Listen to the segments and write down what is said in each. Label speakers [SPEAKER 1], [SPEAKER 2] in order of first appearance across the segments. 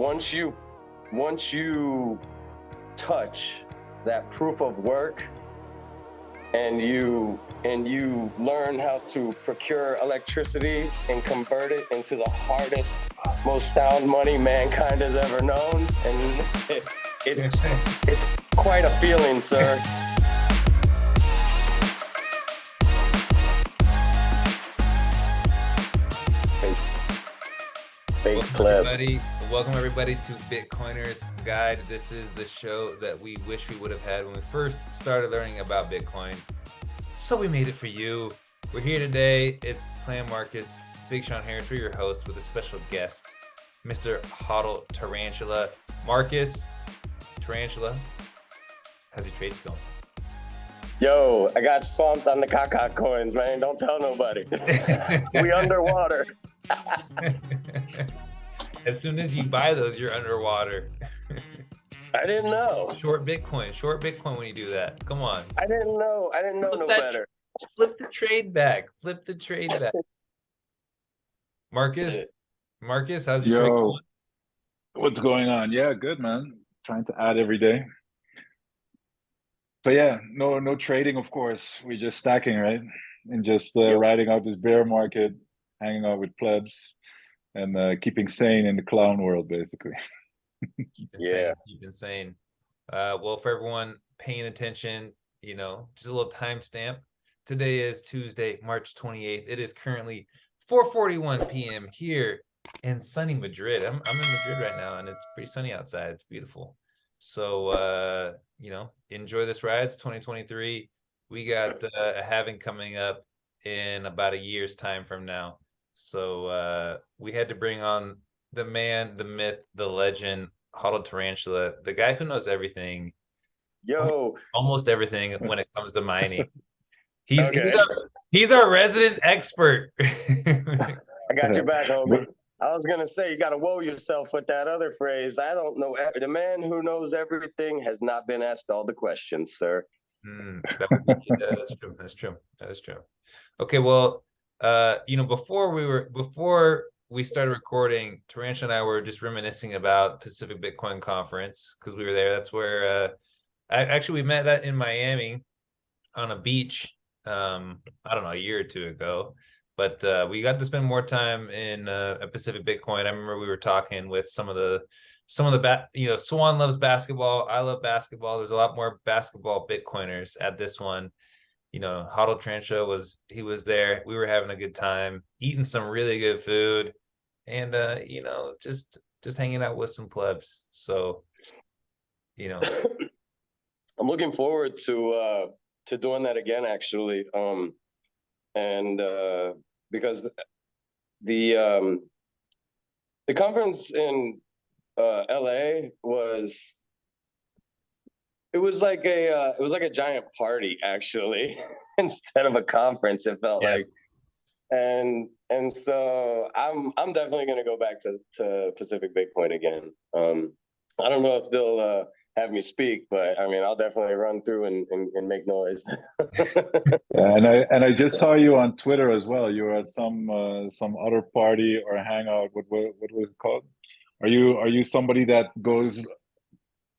[SPEAKER 1] once you touch that proof of work and you learn how to procure electricity and convert it into the hardest, most sound money mankind has ever known, and it's quite a feeling, sir.
[SPEAKER 2] Welcome everybody to Bitcoiner's Guide. This is the show that we wish we would have had when we first started learning about Bitcoin. So we made it for you. We're here today. It's Plan Marcus, Big Sean Harris, we're your host with a special guest, Mr. Hodl Tarantula. Marcus, Tarantula, how's your trades going?
[SPEAKER 1] Yo, I got swamped on the Kaka coins, man. Don't tell nobody. We underwater.
[SPEAKER 2] As soon as you buy those, you're underwater.
[SPEAKER 1] I didn't know.
[SPEAKER 2] Short Bitcoin when you do that. Come on.
[SPEAKER 1] I didn't know no better.
[SPEAKER 2] Flip the trade back. Marcus, how's your trade going?
[SPEAKER 3] What's going on? Yeah, good, man. Trying to add every day. But yeah, no trading, of course. We're just stacking, right? And just riding out this bear market, hanging out with plebs, and keeping sane in the clown world, basically.
[SPEAKER 2] Keep insane. Well, for everyone paying attention, just a little timestamp. Today is Tuesday, March 28th. It is currently 4:41 p.m. here in sunny Madrid. I'm in Madrid right now, and it's pretty sunny outside. It's beautiful. So, enjoy this ride. It's 2023. We got a halving coming up in about a year's time from now. So we had to bring on the man, the myth, the legend, Hodl Tarantula, the guy who knows everything. Almost everything when it comes to mining. He's our resident expert.
[SPEAKER 1] I got your back, homie. I was gonna say you gotta woe yourself with that other phrase. I don't know. The man who knows everything has not been asked all the questions, sir.
[SPEAKER 2] That's true. Okay, well, before we started recording, Tarantula and I were just reminiscing about Pacific Bitcoin Conference because we were there. That's where we met that in Miami on a beach. I don't know, a year or two ago. But we got to spend more time in Pacific Bitcoin. I remember we were talking with some of the Swan loves basketball. I love basketball. There's a lot more basketball Bitcoiners at this one. Hodl Tarantula was there. We were having a good time, eating some really good food, and just hanging out with some plebs. So,
[SPEAKER 1] I'm looking forward to doing that again, actually. Because the conference in LA was like a giant party, actually. Instead of a conference, it felt like. And so I'm definitely going to go back to Pacific Bitcoin again. I don't know if they'll have me speak, but I mean, I'll definitely run through and make noise.
[SPEAKER 3] And I just saw you on Twitter as well. You were at some other party or hangout. What was it called? Are you somebody that goes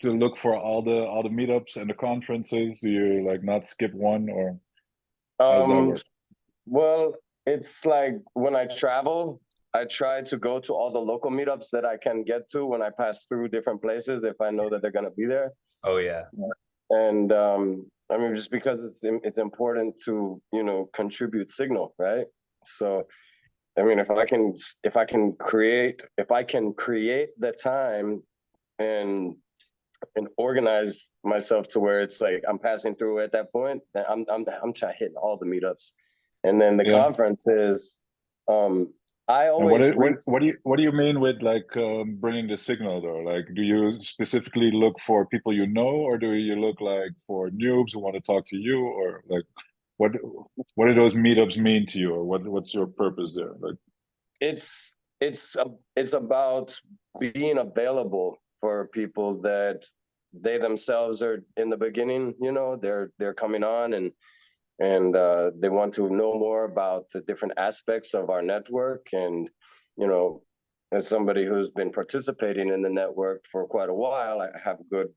[SPEAKER 3] to look for all the meetups and the conferences? Do you not skip one, or how does that work?
[SPEAKER 1] Well, it's like when I travel, I try to go to all the local meetups that I can get to when I pass through different places if I know that they're going to be there.
[SPEAKER 2] Oh, yeah.
[SPEAKER 1] And I mean, just because it's important to, contribute signal, right? So, I mean, if I can create the time and organize myself to where it's like I'm passing through at that point, then I'm trying to hit all the meetups. And then the conference is I always.
[SPEAKER 3] What do you mean with bringing the signal though? Do you specifically look for people you know, or do you look for noobs who want to talk to you, or what do those meetups mean to you, or what's your purpose there?
[SPEAKER 1] It's about being available for people that they themselves are in the beginning. They're coming on and they want to know more about the different aspects of our network, and as somebody who's been participating in the network for quite a while, I have a good,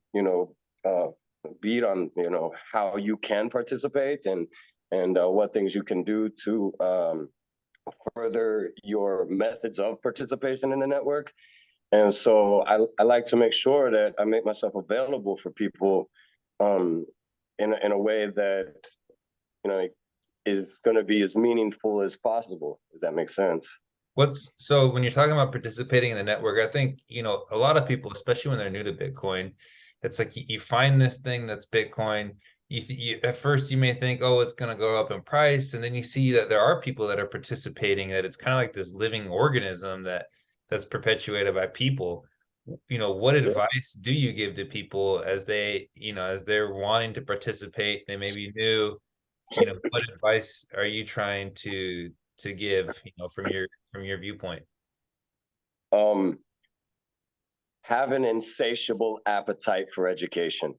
[SPEAKER 1] beat on, how you can participate and what things you can do to further your methods of participation in the network. And so I like to make sure that I make myself available for people in a way that, is going to be as meaningful as possible. Does that make sense?
[SPEAKER 2] So when you're talking about participating in the network, I think, a lot of people, especially when they're new to Bitcoin, it's like you find this thing that's Bitcoin. You at first you may think, oh, it's going to go up in price, and then you see that there are people that are participating, that it's kind of like this living organism that's perpetuated by people. What advice do you give to people as they're wanting to participate? They may be new. What advice are you trying to give, from your viewpoint?
[SPEAKER 1] Have an insatiable appetite for education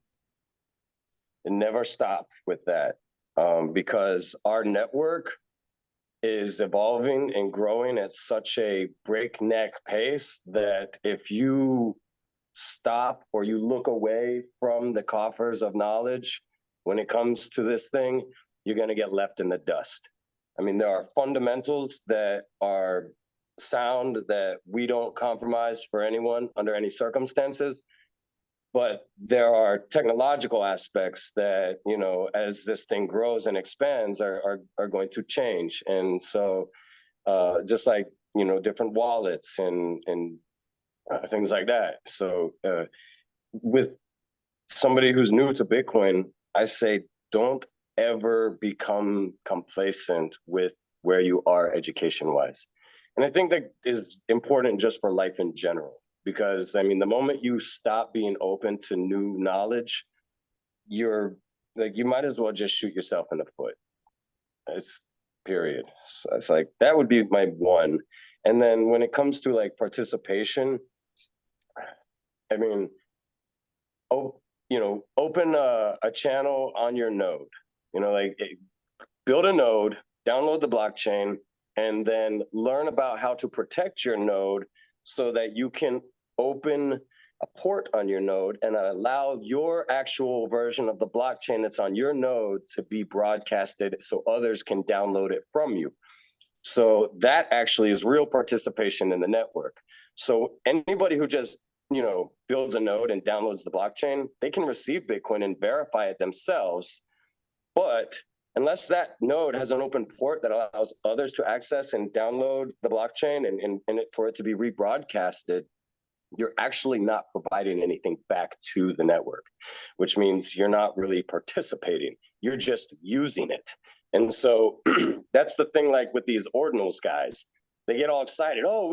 [SPEAKER 1] and never stop with that, because our network is evolving and growing at such a breakneck pace that if you stop or you look away from the coffers of knowledge when it comes to this thing, you're going to get left in the dust. I mean, there are fundamentals that are sound that we don't compromise for anyone under any circumstances. But there are technological aspects that, as this thing grows and expands, are going to change. And so just like, different wallets and things like that. So with somebody who's new to Bitcoin, I say, don't ever become complacent with where you are education-wise. And I think that is important just for life in general, because, I mean, the moment you stop being open to new knowledge, you might as well just shoot yourself in the foot. It's period. So it's like, that would be my one. And then when it comes to like participation, I mean, open a channel on your node, build a node, download the blockchain, and then learn about how to protect your node so that you can open a port on your node and allow your actual version of the blockchain that's on your node to be broadcasted so others can download it from you. So that actually is real participation in the network. So anybody who just builds a node and downloads the blockchain, they can receive Bitcoin and verify it themselves. But unless that node has an open port that allows others to access and download the blockchain and for it to be rebroadcasted, you're actually not providing anything back to the network, which means you're not really participating. You're just using it. And so that's the thing, like with these ordinals guys, they get all excited. Oh,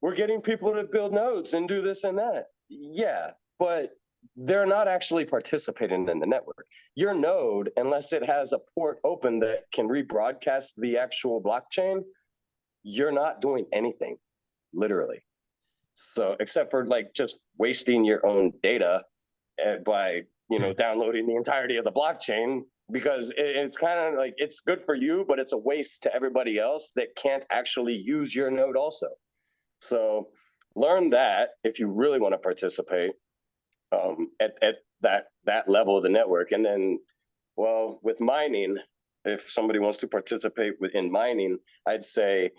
[SPEAKER 1] we're getting people to build nodes and do this and that. Yeah, but they're not actually participating in the network. Your node, unless it has a port open that can rebroadcast the actual blockchain, you're not doing anything, literally. So except for like just wasting your own data by, downloading the entirety of the blockchain, because it's kind of like, it's good for you, but it's a waste to everybody else that can't actually use your node also. So learn that if you really want to participate at that level of the network. And then, well, with mining, if somebody wants to participate in mining, I'd say,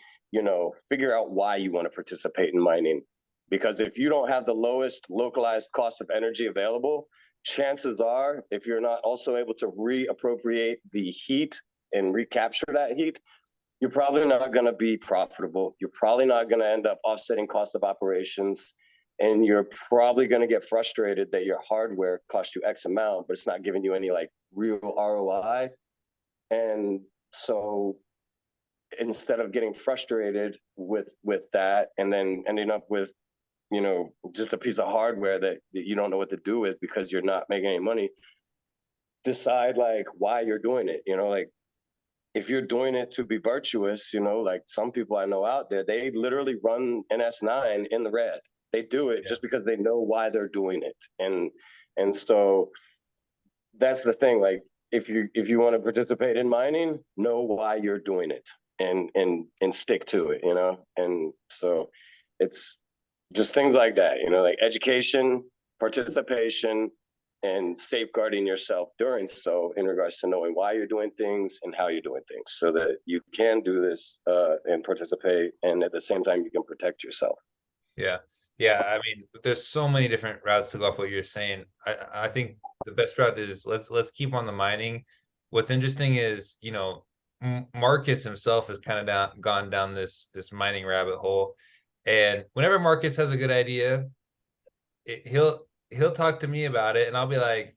[SPEAKER 1] figure out why you want to participate in mining. Because if you don't have the lowest localized cost of energy available, chances are, if you're not also able to reappropriate the heat and recapture that heat, you're probably not going to be profitable. You're probably not going to end up offsetting cost of operations. And you're probably going to get frustrated that your hardware cost you X amount, but it's not giving you any like real ROI. And so instead of getting frustrated with that and then ending up with, just a piece of hardware that you don't know what to do with because you're not making any money, decide like why you're doing it. Like if you're doing it to be virtuous, like some people I know out there, they literally run an S9 in the red. They do it just because they know why they're doing it. And so that's the thing. Like if you want to participate in mining, know why you're doing it and stick to it, And so it's just things like that, you know, like education, participation, and safeguarding yourself during so in regards to knowing why you're doing things and how you're doing things so that you can do this and participate, and at the same time you can protect yourself.
[SPEAKER 2] Yeah. Yeah. I mean, there's so many different routes to go off what you're saying. I think the best route is let's keep on the mining. What's interesting is, you know, Marcus himself has kind of gone down this mining rabbit hole. And whenever Marcus has a good idea, he'll talk to me about it, and I'll be like,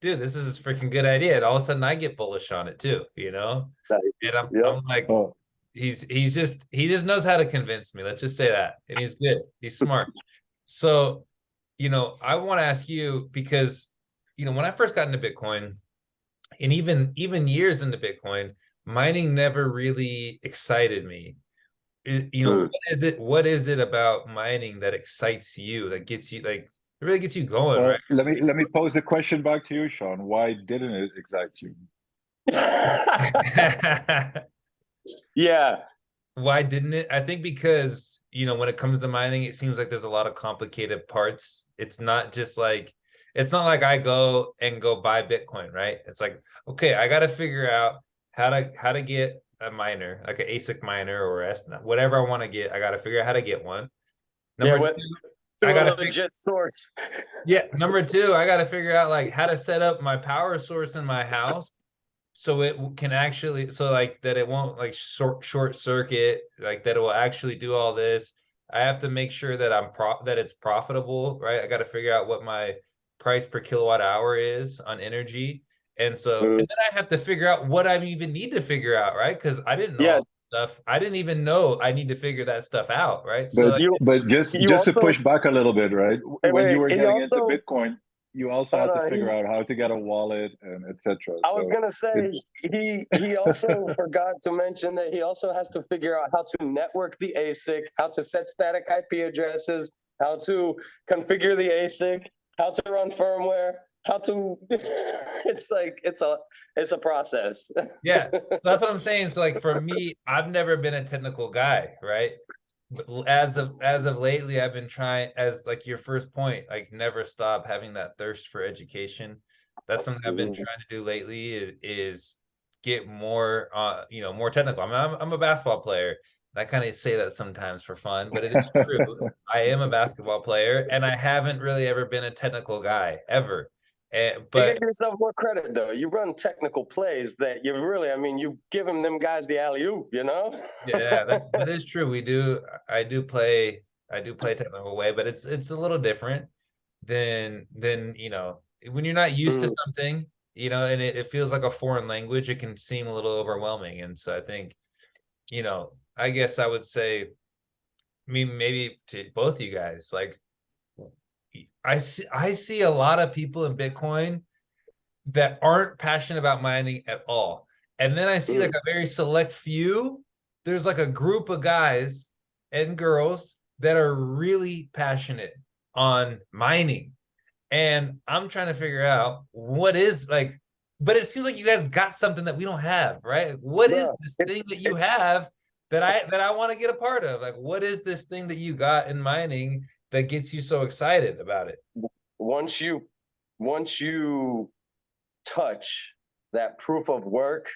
[SPEAKER 2] dude, this is a freaking good idea. And all of a sudden I get bullish on it too, you know? And I'm like,
[SPEAKER 3] Oh,
[SPEAKER 2] he just knows how to convince me. Let's just say that. And he's good. He's smart. So, you know, I want to ask you because, you know, when I first got into Bitcoin, and even years into Bitcoin, mining never really excited me. You know, what is it about mining that excites you, that gets you like it really gets you going,
[SPEAKER 3] well,
[SPEAKER 2] right?
[SPEAKER 3] let me pose the question back to you, Sean. Why didn't it excite you?
[SPEAKER 1] Yeah.
[SPEAKER 2] Why didn't it? I think because, you know, when it comes to mining, it seems like there's a lot of complicated parts. It's not like I go buy Bitcoin, right? It's like, okay, I got to figure out how to get a miner, like an ASIC miner or whatever I want to get. I got to figure out how to get one. Number two, I got
[SPEAKER 1] a legit source.
[SPEAKER 2] Yeah, number two, I got to figure out like how to set up my power source in my house so it can actually, so like that it won't like short circuit, like that it will actually do all this. I have to make sure that that it's profitable, right? I got to figure out what my price per kilowatt hour is on energy. And so, and then I have to figure out what I even need to figure out, right? Because I didn't know all that stuff. I didn't even know I need to figure that stuff out, right? So
[SPEAKER 3] But just
[SPEAKER 1] also,
[SPEAKER 3] to push back a little bit, right? When you were getting into Bitcoin, you also had to figure out how to get a wallet and etc.
[SPEAKER 1] I was gonna say he also forgot to mention that he also has to figure out how to network the ASIC, how to set static IP addresses, how to configure the ASIC, how to run firmware, how to it's like it's a process.
[SPEAKER 2] Yeah, so that's what I'm saying. So like for me, I've never been a technical guy, right? But as of lately, I've been trying, as like your first point, like never stop having that thirst for education. That's something I've been trying to do lately is get more you know, more technical. I'm a basketball player. I kind of say that sometimes for fun, but it is true. I am a basketball player, and I haven't really ever been a technical guy ever. But
[SPEAKER 1] you give yourself more credit though. You run technical plays that you really, I mean, you give them guys the alley-oop, you know?
[SPEAKER 2] Yeah, that is true. I do play technical way, but it's a little different than you know, when you're not used to something, you know, and it feels like a foreign language, it can seem a little overwhelming. And so I think, you know, I guess I would say, I mean, maybe to both you guys, like I see a lot of people in Bitcoin that aren't passionate about mining at all. And then I see like a very select few. There's like a group of guys and girls that are really passionate on mining. And I'm trying to figure out what is like, but it seems like you guys got something that we don't have, right? What is this thing that you have that I want to get a part of? Like, what is this thing that you got in mining that gets you so excited about it?
[SPEAKER 1] Once you touch that proof of work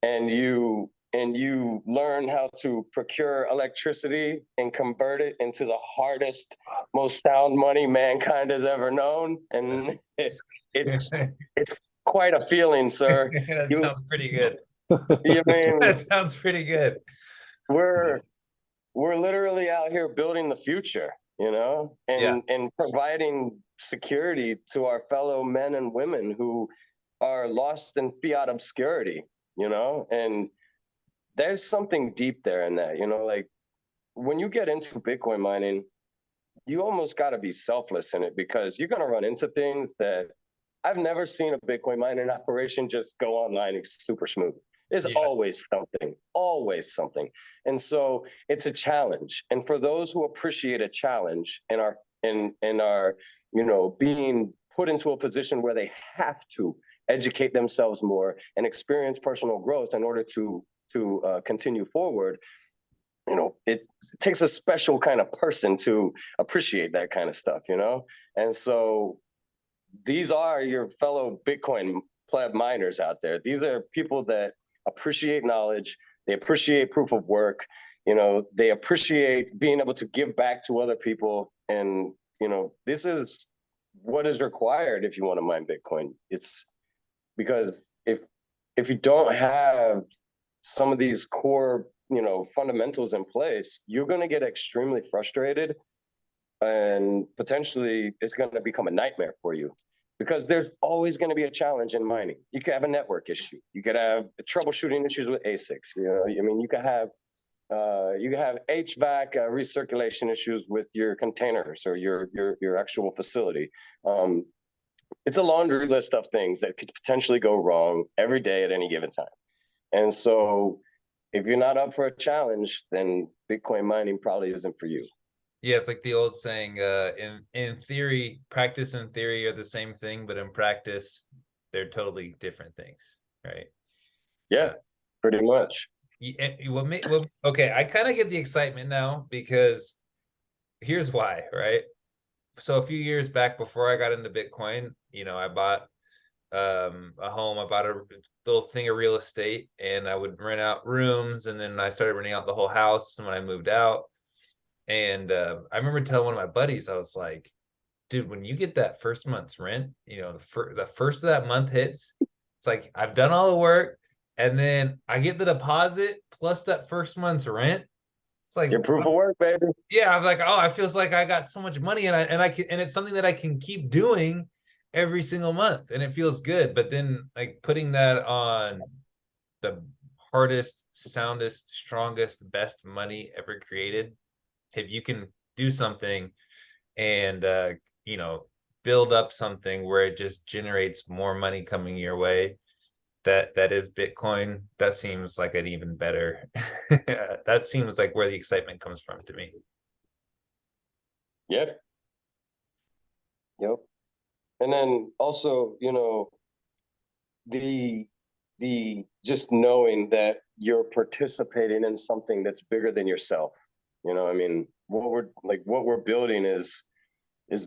[SPEAKER 1] and you learn how to procure electricity and convert it into the hardest, most sound money mankind has ever known, and it's quite a feeling, sir.
[SPEAKER 2] That sounds pretty good.
[SPEAKER 1] You mean
[SPEAKER 2] that sounds pretty good.
[SPEAKER 1] We're literally out here building the future, you know, and providing security to our fellow men and women who are lost in fiat obscurity, you know, and there's something deep there in that, you know, like when you get into Bitcoin mining, you almost got to be selfless in it because you're going to run into things that I've never seen a Bitcoin mining operation just go online. It's super smooth. There's always something. And so it's a challenge. And for those who appreciate a challenge and are, you know, being put into a position where they have to educate themselves more and experience personal growth in order to continue forward, it takes a special kind of person to appreciate that kind of stuff, And so these are your fellow Bitcoin pleb miners out there. These are people that appreciate knowledge. They appreciate proof of work. They appreciate being able to give back to other people. And, this is what is required if you want to mine Bitcoin. It's because if you don't have some of these core, fundamentals in place, you're going to get extremely frustrated, and potentially it's going to become a nightmare for you, because there's always going to be a challenge in mining. You could have a network issue. You could have troubleshooting issues with ASICs. You could have HVAC recirculation issues with your containers or your actual facility. It's a laundry list of things that could potentially go wrong every day at any given time. And so if you're not up for a challenge, then Bitcoin mining probably isn't for you.
[SPEAKER 2] Yeah, it's like the old saying, in theory, practice and theory are the same thing, but in practice, they're totally different things, right?
[SPEAKER 1] Yeah, pretty much.
[SPEAKER 2] Okay, I kind of get the excitement now, because here's why, right? So a few years back, before I got into Bitcoin, I bought a home. I bought a little thing of real estate, and I would rent out rooms, and then I started renting out the whole house when I moved out. And I remember telling one of my buddies, I was like, dude, when you get that first month's rent, the first of that month hits, it's like I've done all the work, and then I get the deposit plus that first month's rent. It's like
[SPEAKER 1] your proof of work, baby.
[SPEAKER 2] Yeah, I'm like, oh, I feels like I got so much money, and it's something that I can keep doing every single month, and it feels good. But then, like, putting that on the hardest, soundest, strongest, best money ever created, if you can do something and build up something where it just generates more money coming your way, that is Bitcoin, that seems like an even better that seems like where the excitement comes from to me.
[SPEAKER 1] Yep. And then also, the just knowing that you're participating in something that's bigger than yourself. I mean, what we're building is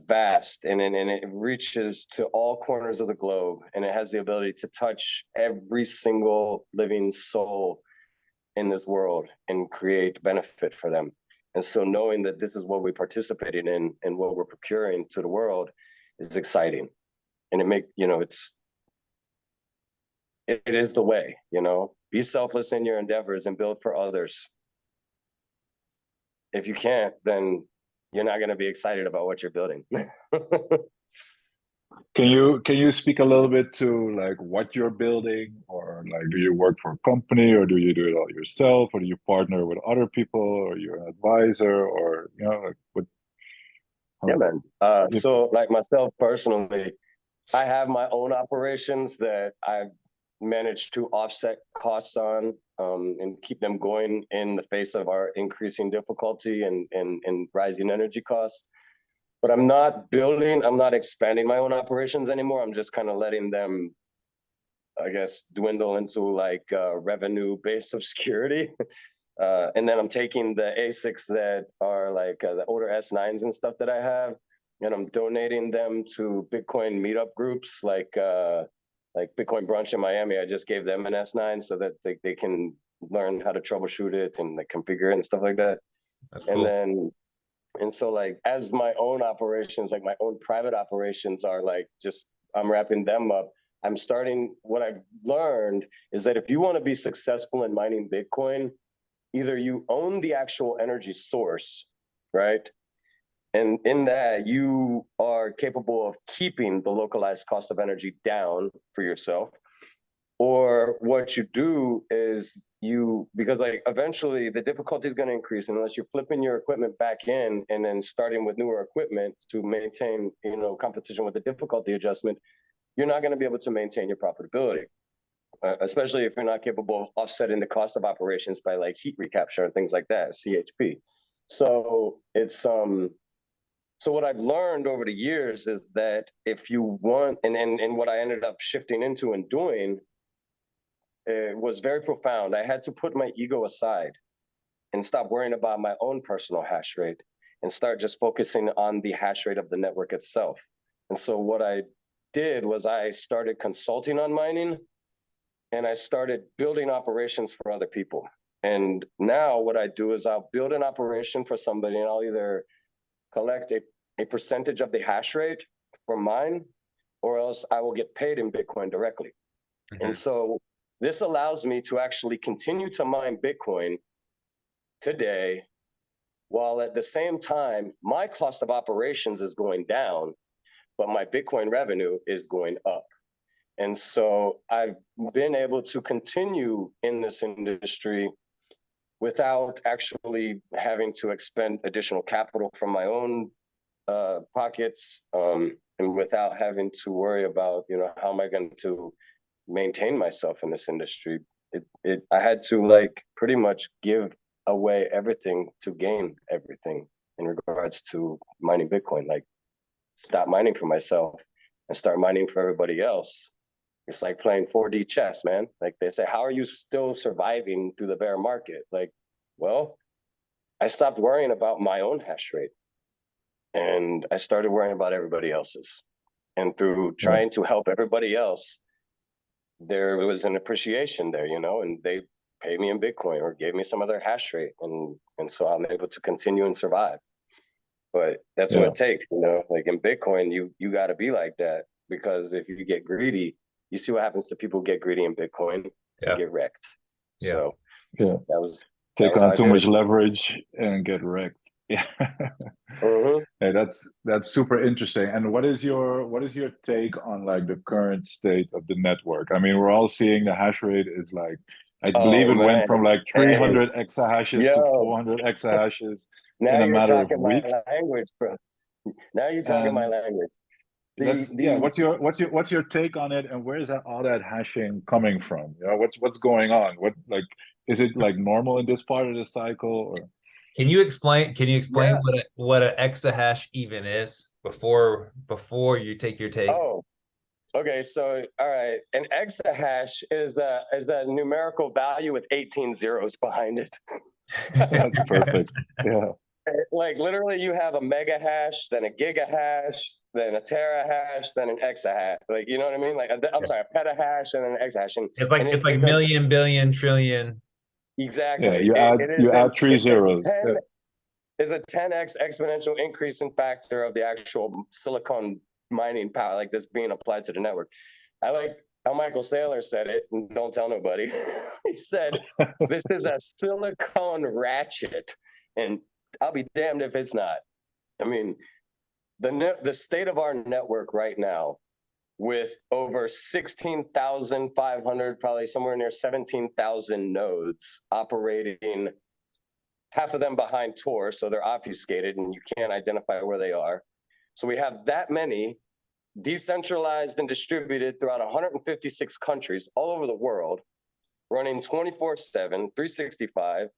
[SPEAKER 1] vast, and it reaches to all corners of the globe, and it has the ability to touch every single living soul in this world and create benefit for them. And so knowing that this is what we participated in and what we're procuring to the world is exciting. And it is the way, be selfless in your endeavors and build for others. If you can't, then you're not going to be excited about what you're building.
[SPEAKER 3] Can you speak a little bit to like what you're building, or like do you work for a company, or do you do it all yourself, or do you partner with other people, or you're an advisor, or like what?
[SPEAKER 1] Yeah, man. So like myself personally, I have my own operations that I've managed to offset costs on, and keep them going in the face of our increasing difficulty and rising energy costs. But I'm not expanding my own operations anymore. I'm just kind of letting them, I guess, dwindle into like revenue-based obscurity. And then I'm taking the ASICs that are like the older S9s and stuff that I have, and I'm donating them to Bitcoin meetup groups like Bitcoin Brunch in Miami. I just gave them an S9 so that they can learn how to troubleshoot it and like configure it and stuff like that.
[SPEAKER 2] That's cool.
[SPEAKER 1] And so like as my own operations, like my own private operations are like just, I'm wrapping them up. What I've learned is that if you want to be successful in mining Bitcoin, either you own the actual energy source, right? And in that, you are capable of keeping the localized cost of energy down for yourself. Or what you do is because like eventually the difficulty is going to increase unless you're flipping your equipment back in and then starting with newer equipment to maintain, competition with the difficulty adjustment, you're not going to be able to maintain your profitability. Especially if you're not capable of offsetting the cost of operations by like heat recapture and things like that, CHP. So it's so what I've learned over the years is that if you want, and what I ended up shifting into and doing, it was very profound. I had to put my ego aside and stop worrying about my own personal hash rate and start just focusing on the hash rate of the network itself. And so what I did was I started consulting on mining, and I started building operations for other people. And now what I do is I'll build an operation for somebody, and I'll either collect a percentage of the hash rate from mine, or else I will get paid in Bitcoin directly. And so this allows me to actually continue to mine Bitcoin today, while at the same time, my cost of operations is going down, but my Bitcoin revenue is going up. And so I've been able to continue in this industry without actually having to expend additional capital from my own pockets, and without having to worry about, how am I going to maintain myself in this industry. I had to like pretty much give away everything to gain everything in regards to mining Bitcoin. Like, stop mining for myself and start mining for everybody else. It's like playing 4D chess, man. Like they say, how are you still surviving through the bear market? Like, well, I stopped worrying about my own hash rate and I started worrying about everybody else's. And through trying to help everybody else, there was an appreciation there, and they paid me in Bitcoin or gave me some of their hash rate. And so I'm able to continue and survive. But that's what it takes, like in Bitcoin, you got to be like that, because if you get greedy, you see what happens to people who get greedy in Bitcoin and get wrecked. So that was
[SPEAKER 3] on too much leverage and get wrecked. Yeah. Hey, that's super interesting. And what is your take on like the current state of the network? I mean, we're all seeing the hash rate is like, I believe it went from like 300 exahashes to 400 exahashes in a matter of weeks.
[SPEAKER 1] My language, bro. Now you're talking my language.
[SPEAKER 3] What's your take on it, and where is all that hashing coming from? What's going on? Is it like normal in this part of the cycle, or?
[SPEAKER 2] Can you explain what an exahash even is before you take your take?
[SPEAKER 1] Oh, okay. So, all right. An exahash is a numerical value with 18 zeros behind it.
[SPEAKER 3] That's perfect. Yeah.
[SPEAKER 1] Like literally you have a mega hash, then a gigahash, then a terahash, then an exahash. Like, you know what I mean? Like, I'm sorry, a petahash and an exahash. And
[SPEAKER 2] it's like million, billion, trillion.
[SPEAKER 1] Exactly.
[SPEAKER 3] Yeah, you add 3 zeros.
[SPEAKER 1] It's a 10x exponential increase in factor of the actual silicon mining power, like this being applied to the network. I like how Michael Saylor said it, and don't tell nobody. He said, this is a silicon ratchet. And I'll be damned if it's not. I mean, the state of our network right now, with over 16,500, probably somewhere near 17,000 nodes operating, half of them behind Tor, so they're obfuscated and you can't identify where they are. So we have that many decentralized and distributed throughout 156 countries all over the world, running 24/7, 365.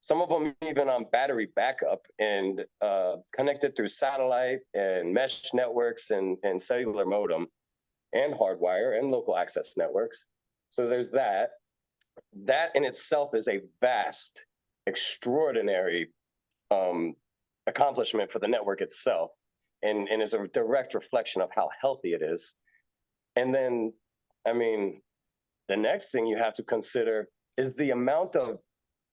[SPEAKER 1] Some of them even on battery backup and connected through satellite and mesh networks and cellular modem and hardwire and local access networks. So there's that. That in itself is a vast, extraordinary accomplishment for the network itself, and is a direct reflection of how healthy it is. And then, I mean, the next thing you have to consider is the amount of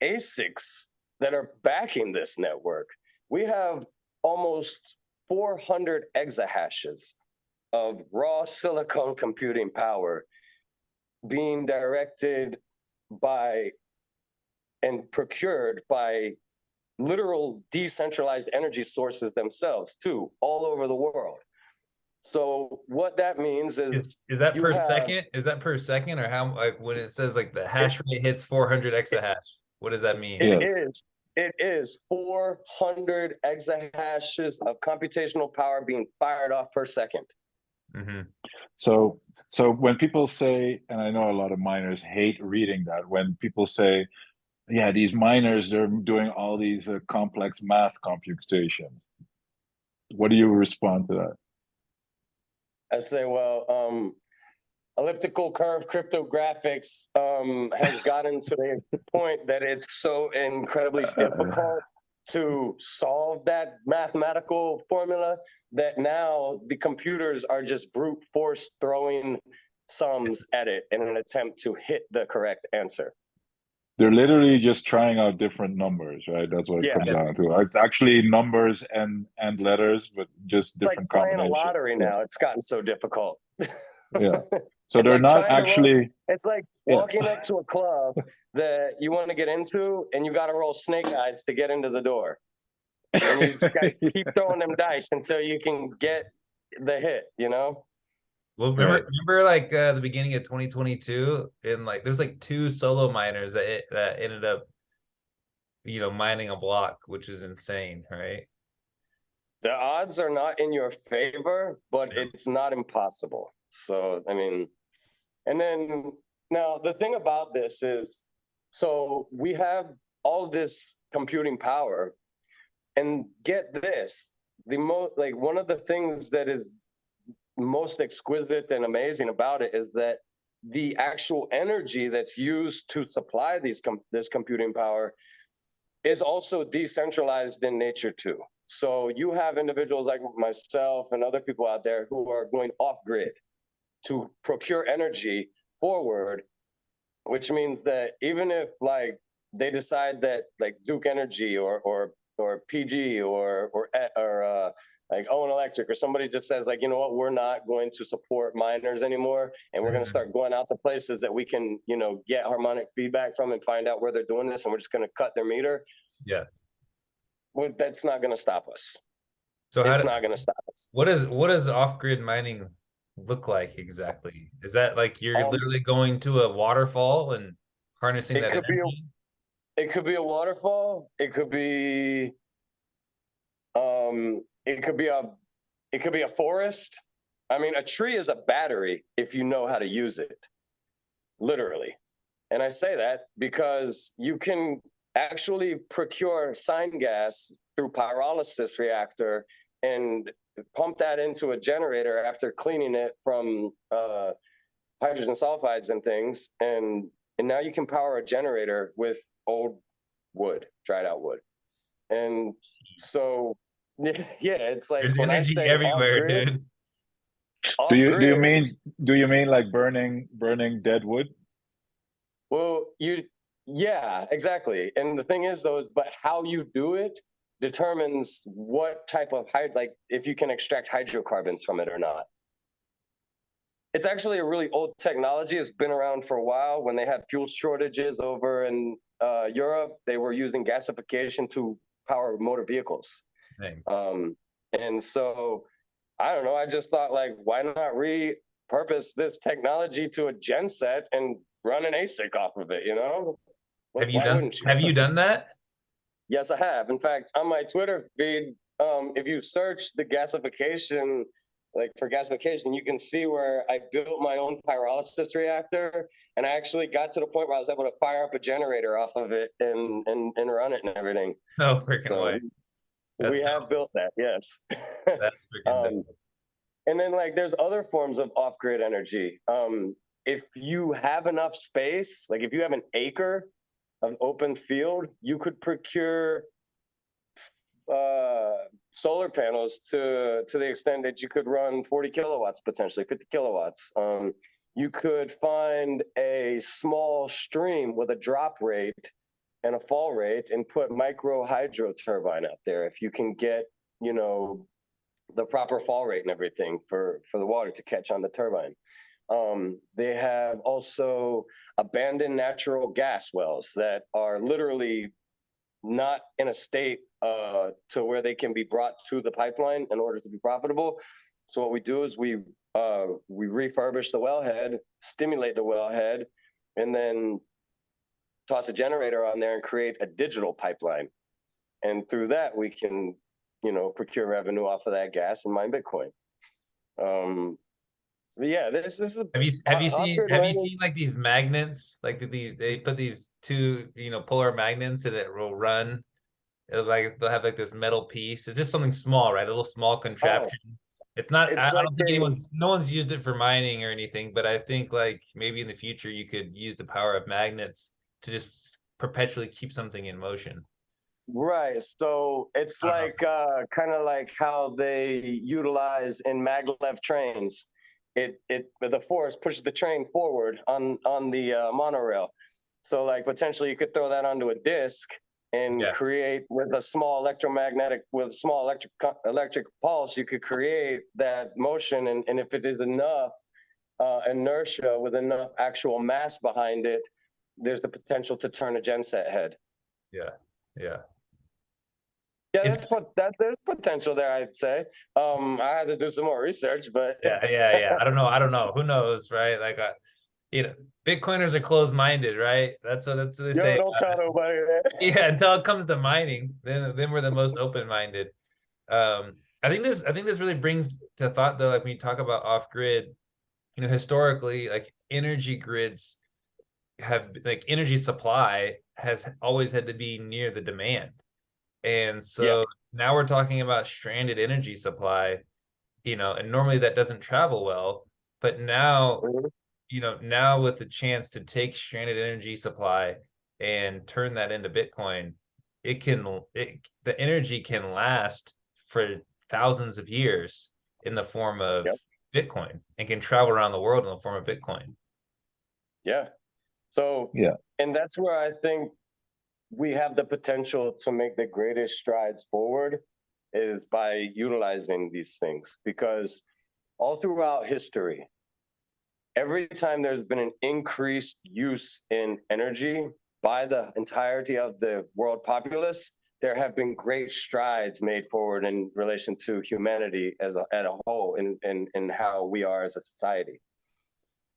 [SPEAKER 1] ASICs that are backing this network. We have almost 400 exahashes of raw silicon computing power being directed by and procured by literal decentralized energy sources themselves too, all over the world. So what that means is
[SPEAKER 2] that per second? Is that per second, or how, like when it says like the hash rate hits 400 exahash, what does that mean?
[SPEAKER 1] It is 400 exahashes of computational power being fired off per second.
[SPEAKER 3] So when people say, and I know a lot of miners hate reading that, when people say, yeah, these miners, they're doing all these complex math computations, what do you respond to that?
[SPEAKER 1] I say, well, elliptical curve cryptographics has gotten to the point that it's so incredibly difficult to solve that mathematical formula that now the computers are just brute force throwing sums at it in an attempt to hit the correct answer.
[SPEAKER 3] They're literally just trying out different numbers, right? That's what it comes down to. It's actually numbers and letters, but just
[SPEAKER 1] It's like
[SPEAKER 3] different
[SPEAKER 1] playing a
[SPEAKER 3] combinations.
[SPEAKER 1] lottery now. It's gotten so difficult.
[SPEAKER 3] Yeah. So
[SPEAKER 1] it's
[SPEAKER 3] they're
[SPEAKER 1] like
[SPEAKER 3] not actually.
[SPEAKER 1] It's like walking up to a club that you want to get into, and you got to roll snake eyes to get into the door. And you just got to keep throwing them dice until you can get the hit, you know?
[SPEAKER 2] Well, remember like the beginning of 2022, and like there's like 2 solo miners that ended up, mining a block, which is insane, right?
[SPEAKER 1] The odds are not in your favor, but it's not impossible. So, I mean, and then now the thing about this is, so we have all this computing power, and get this, one of the things that is most exquisite and amazing about it is that the actual energy that's used to supply this computing power is also decentralized in nature too. So you have individuals like myself and other people out there who are going off grid to procure energy forward, which means that even if like they decide that like Duke Energy or PG or like Owen Electric or somebody just says like, you know what, we're not going to support miners anymore, and we're going to start going out to places that we can, get harmonic feedback from and find out where they're doing this, and we're just going to cut their meter.
[SPEAKER 2] Yeah.
[SPEAKER 1] Well, that's not going to stop us.
[SPEAKER 2] So
[SPEAKER 1] it's not going to stop us.
[SPEAKER 2] What does off-grid mining look like exactly? Is that like you're literally going to a waterfall and harnessing that energy?
[SPEAKER 1] It could be a waterfall. It could be a forest. I mean, a tree is a battery if you know how to use it, literally. And I say that because you can actually procure sign gas through pyrolysis reactor and pump that into a generator after cleaning it from hydrogen sulfides and things, and now you can power a generator with old wood, dried out wood. And so it's like
[SPEAKER 2] there's
[SPEAKER 1] when
[SPEAKER 2] energy
[SPEAKER 1] I say
[SPEAKER 2] everywhere, dude.
[SPEAKER 3] Do you mean like burning dead wood?
[SPEAKER 1] Well, yeah, exactly. And the thing is though, but how you do it determines what type of like if you can extract hydrocarbons from it or not. It's actually a really old technology. It's been around for a while. When they had fuel shortages over in Europe, they were using gasification to power motor vehicles. And so, I don't know, I just thought, like, why not repurpose this technology to a genset and run an ASIC off of it,
[SPEAKER 2] Have you done that?
[SPEAKER 1] Yes, I have. In fact, on my Twitter feed, if you search the gasification, like for gasification, you can see where I built my own pyrolysis reactor, and I actually got to the point where I was able to fire up a generator off of it and run it and everything.
[SPEAKER 2] No freaking way.
[SPEAKER 1] We have built that, yes.
[SPEAKER 2] That's freaking dope.
[SPEAKER 1] And then like there's other forms of off-grid energy. If you have enough space, like if you have an acre of open field, you could procure solar panels to the extent that you could run 40 kilowatts, potentially 50 kilowatts. You could find a small stream with a drop rate and a fall rate and put micro hydro turbine out there. If you can get, the proper fall rate and everything for the water to catch on the turbine. They have also abandoned natural gas wells that are literally not in a state to where they can be brought to the pipeline in order to be profitable. So what we do is we refurbish the wellhead, stimulate the wellhead, and then toss a generator on there and create a digital pipeline. And through that, we can, procure revenue off of that gas and mine Bitcoin. Yeah, this is.
[SPEAKER 2] Have you seen like these magnets? Like they put these 2, polar magnets, and it will run. Like they'll have like this metal piece. It's just something small, right? A little small contraption. It's not,
[SPEAKER 1] it's
[SPEAKER 2] I
[SPEAKER 1] like
[SPEAKER 2] don't think no one's used it for mining or anything, but I think like maybe in the future you could use the power of magnets to just perpetually keep something in motion.
[SPEAKER 1] right. So it's
[SPEAKER 2] I don't
[SPEAKER 1] like
[SPEAKER 2] know.
[SPEAKER 1] kind of like how they utilize in maglev trains. It the force pushes the train forward on the monorail. So like potentially you could throw that onto a disc and
[SPEAKER 2] Yeah.
[SPEAKER 1] create with a small electric pulse, you could create that motion. And if it is enough inertia with enough actual mass behind it, there's the potential to turn a genset head.
[SPEAKER 2] Yeah. Yeah.
[SPEAKER 1] Yeah,
[SPEAKER 2] It's
[SPEAKER 1] there's potential there, I'd say. I had to do some more research, but
[SPEAKER 2] yeah. I don't know. Who knows, right? Like you know, Bitcoiners are closed-minded, right? That's what they
[SPEAKER 1] yo,
[SPEAKER 2] say.
[SPEAKER 1] don't tell nobody that.
[SPEAKER 2] Yeah, until it comes to mining, then we're the most open-minded. I think this really brings to thought though, like when you talk about off-grid, historically, like energy grids have like energy supply has always had to be near the demand. And
[SPEAKER 1] Yeah.
[SPEAKER 2] so now we're talking about stranded energy supply, and normally that doesn't travel well, but now,
[SPEAKER 1] Mhm.
[SPEAKER 2] now with the chance to take stranded energy supply and turn that into Bitcoin, the energy can last for thousands of years in the form of
[SPEAKER 1] Yep.
[SPEAKER 2] Bitcoin and can travel around the world in the form of Bitcoin.
[SPEAKER 1] Yeah. So,
[SPEAKER 3] Yeah.
[SPEAKER 1] and that's where I think we have the potential to make the greatest strides forward is by utilizing these things, because all throughout history, every time there's been an increased use in energy by the entirety of the world populace, there have been great strides made forward in relation to humanity as at a whole in how we are as a society.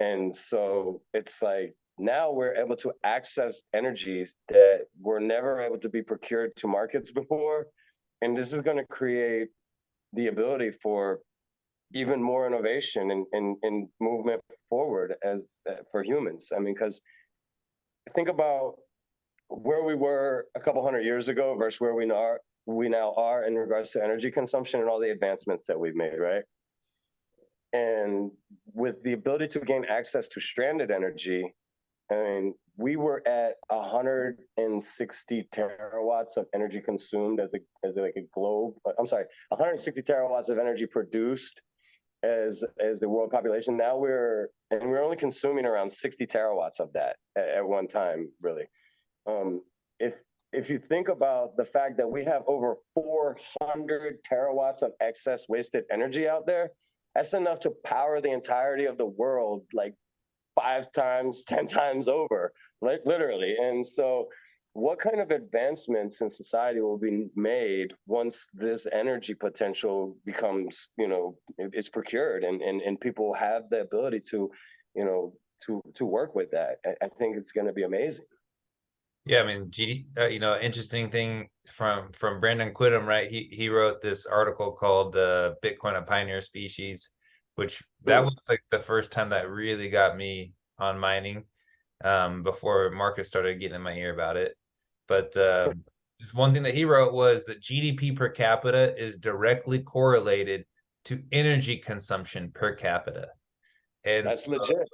[SPEAKER 1] And so it's like now we're able to access energies that were never able to be procured to markets before. And this is going to create the ability for even more innovation and movement forward as for humans. I mean, because think about where we were a couple hundred years ago versus where we now are in regards to energy consumption and all the advancements that we've made, right? And with the ability to gain access to stranded energy, I mean, we were at 160 terawatts of energy consumed as like a globe. I'm sorry, 160 terawatts of energy produced as the world population. Now we're only consuming around 60 terawatts of that at one time, really. Um, if you think about the fact that we have over 400 terawatts of excess wasted energy out there, that's enough to power the entirety of the world, like 5 times, 10 times over, like literally. And so what kind of advancements in society will be made once this energy potential becomes, is procured and people have the ability to, to work with that. I think it's going to be amazing.
[SPEAKER 2] Yeah, I mean, interesting thing from Brandon Quittem, right? He wrote this article called "Bitcoin: A Pioneer Species," which that
[SPEAKER 1] Hmm.
[SPEAKER 2] was like the first time that really got me on mining. Before Marcus started getting in my ear about it, but one thing that he wrote was that GDP per capita is directly correlated to energy consumption per capita, and
[SPEAKER 1] That's
[SPEAKER 2] so
[SPEAKER 1] legit.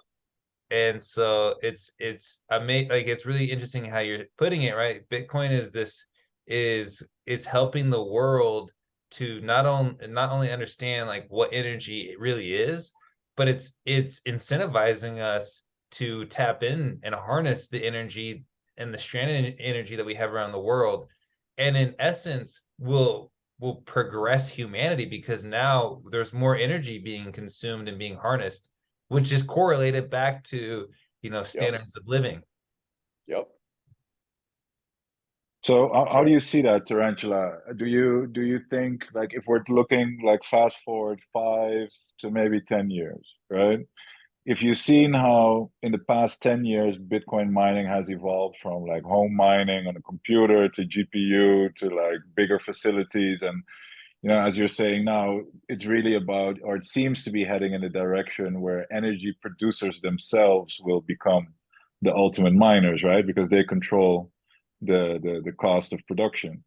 [SPEAKER 2] it's amazing. Like it's really interesting how you're putting it, right? Bitcoin is helping the world to not only understand like what energy it really is, but it's incentivizing us to tap in and harness the energy and the stranded energy that we have around the world, and in essence will progress humanity because now there's more energy being consumed and being harnessed, which is correlated back to
[SPEAKER 1] Yep.
[SPEAKER 2] standards of living.
[SPEAKER 1] Yep.
[SPEAKER 3] So how do
[SPEAKER 1] Sure.
[SPEAKER 3] you see that, Tarantula? Do you think, like, if we're looking like fast forward 5 to maybe 10 years, right? If you've seen how in the past 10 years Bitcoin mining has evolved from like home mining on a computer to GPU to like bigger facilities, and as you're saying now, it's really about, or it seems to be heading in the direction where energy producers themselves will become the ultimate miners, right? Because they control the cost of production.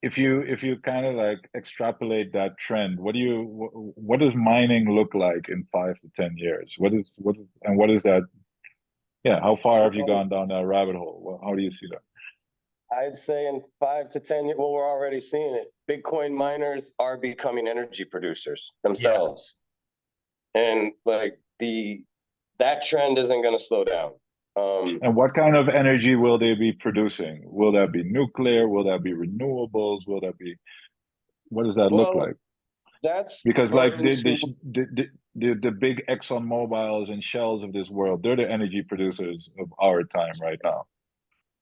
[SPEAKER 3] if you kind of like extrapolate that trend, what does mining look like in 5 to 10 years? What is that? Yeah, how far have you
[SPEAKER 1] So
[SPEAKER 3] gone down that rabbit hole? How do you see that?
[SPEAKER 1] I'd say in 5 to 10 years, well, we're already seeing it. Bitcoin miners are becoming energy producers
[SPEAKER 2] Yeah.
[SPEAKER 1] themselves. And like that trend isn't going to slow down.
[SPEAKER 3] And what kind of energy will they be producing? Will that be nuclear? Will that be renewables? Will that be, what does that look
[SPEAKER 1] well,
[SPEAKER 3] like?
[SPEAKER 1] that's
[SPEAKER 3] Because like
[SPEAKER 1] going to
[SPEAKER 3] the big Exxon Mobiles and Shells of this world, they're the energy producers of our time right now.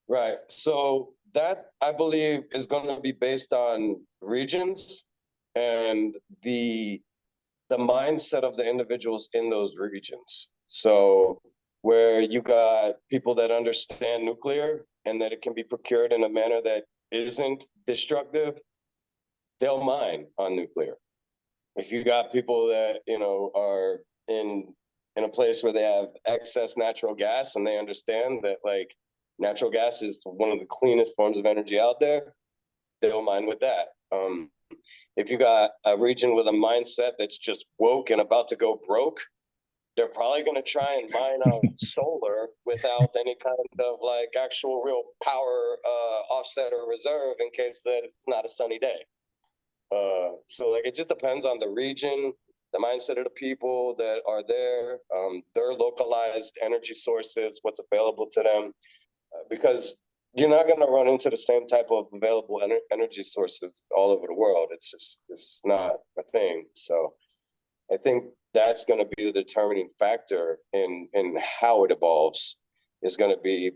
[SPEAKER 1] right. So that I believe is going to be based on regions and the mindset of the individuals in those regions. So where you got people that understand nuclear and that it can be procured in a manner that isn't destructive, they'll mine on nuclear. If you got people that, are in a place where they have excess natural gas and they understand that like natural gas is one of the cleanest forms of energy out there, they'll mine with that. If you got a region with a mindset that's just woke and about to go broke, they're probably going to try and mine out solar without any kind of like actual real power offset or reserve in case that it's not a sunny day. So like it just depends on the region, the mindset of the people that are there, their localized energy sources, what's available to them, because you're not going to run into the same type of available energy sources all over the world. It's not a thing. So I think that's going to be the determining factor in how it evolves, is going to be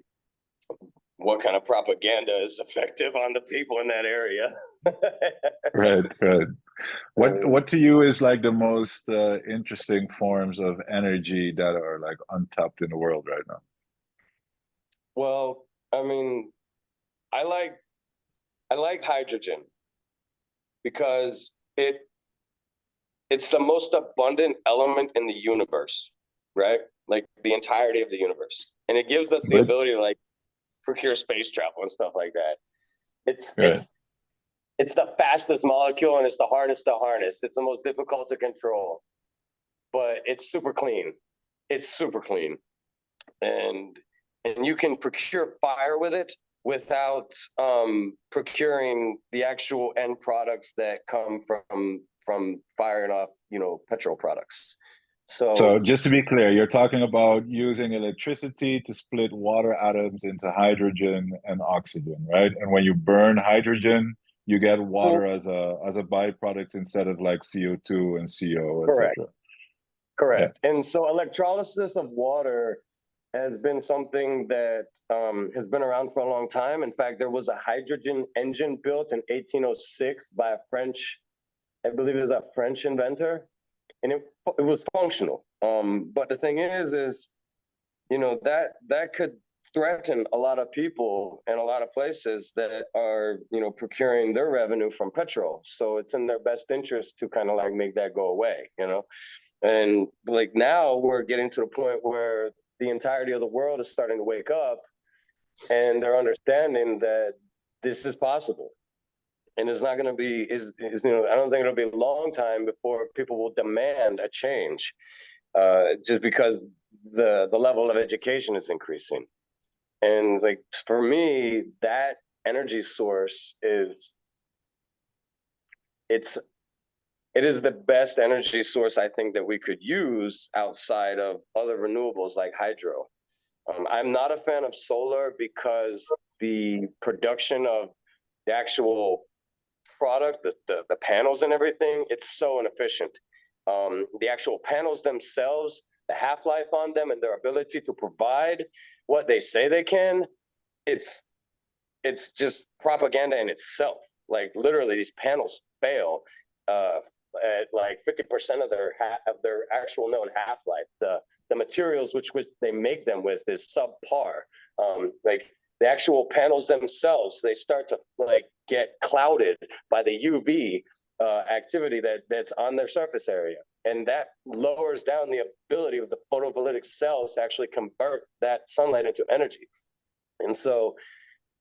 [SPEAKER 1] what kind of propaganda is effective on the people in that area.
[SPEAKER 3] Right, right. What to you is like the most interesting forms of energy that are like untapped in the world right now?
[SPEAKER 1] Well, I mean, I like hydrogen because it's the most abundant element in the universe, right? Like the entirety of the universe. And it gives us the
[SPEAKER 3] But
[SPEAKER 1] ability to like procure space travel and stuff like that. It's
[SPEAKER 3] right,
[SPEAKER 1] it's it's the fastest molecule and it's the hardest to harness. It's the most difficult to control, but it's super clean. It's super clean. And you can procure fire with it without procuring the actual end products that come from firing off, petrol products.
[SPEAKER 3] so
[SPEAKER 1] So
[SPEAKER 3] just to be clear, you're talking about using electricity to split water atoms into hydrogen and oxygen, right? And when you burn hydrogen, you get water as a byproduct instead of like CO2 and CO,
[SPEAKER 1] correct,
[SPEAKER 3] etc. Yeah,
[SPEAKER 1] correct. And so electrolysis of water has been something that has been around for a long time. In fact, there was a hydrogen engine built in 1806 by a French, I believe it was a French inventor, and it was functional. But the thing is that could threaten a lot of people in a lot of places that are procuring their revenue from petrol. So it's in their best interest to kind of like make that go away. And like now we're getting to the point where the entirety of the world is starting to wake up and they're understanding that this is possible. And it's not going to be I don't think it'll be a long time before people will demand a change, just because the level of education is increasing. And like for me, that energy source it is the best energy source I think that we could use outside of other renewables like hydro. I'm not a fan of solar because the production of the actual product, the panels and everything, it's so inefficient. The actual panels themselves, the half-life on them and their ability to provide what they say they can, it's just propaganda in itself. Like literally these panels fail at like 50% of their actual known half-life. The materials which they make them with is subpar. Like the actual panels themselves, they start to like get clouded by the UV activity that's on their surface area. And that lowers down the ability of the photovoltaic cells to actually convert that sunlight into energy. And so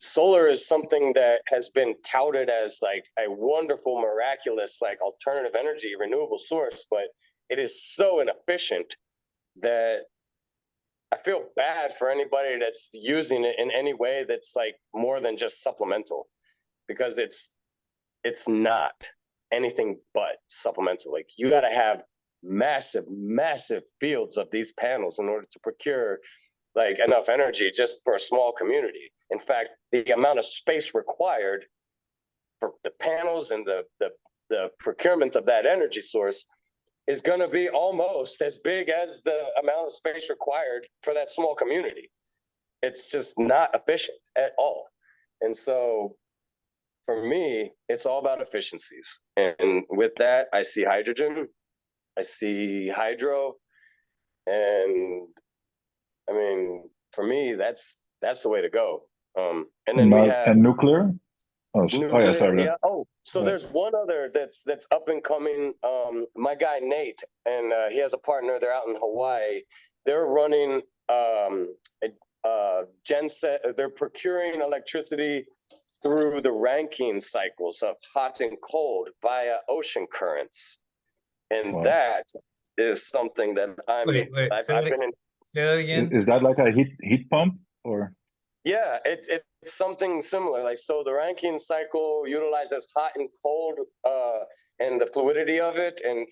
[SPEAKER 1] solar is something that has been touted as like a wonderful, miraculous, like alternative energy, renewable source, but it is so inefficient that I feel bad for anybody that's using it in any way that's like more than just supplemental, because it's not anything but supplemental. Like you got to have massive fields of these panels in order to procure like enough energy just for a small community. In fact, the amount of space required for the panels and the procurement of that energy source is going to be almost as big as the amount of space required for that small community. It's just not efficient at all. And so for me, it's all about efficiencies. And with that, I see hydrogen, I see hydro, and I mean, for me, that's the way to go. And then we have
[SPEAKER 3] nuclear. Oh,
[SPEAKER 1] nuclear,
[SPEAKER 3] yeah, sorry.
[SPEAKER 1] yeah. Oh, so there's one other that's up and coming. My guy Nate, and he has a partner. They're out in Hawaii. They're running genset. They're procuring electricity through the Rankine cycles of hot and cold via ocean currents, and that is something that I've been in.
[SPEAKER 2] Say that again.
[SPEAKER 3] Is that like a heat pump or?
[SPEAKER 1] Yeah, it's something similar. Like, so the Rankine cycle utilizes hot and cold, and the fluidity of it, and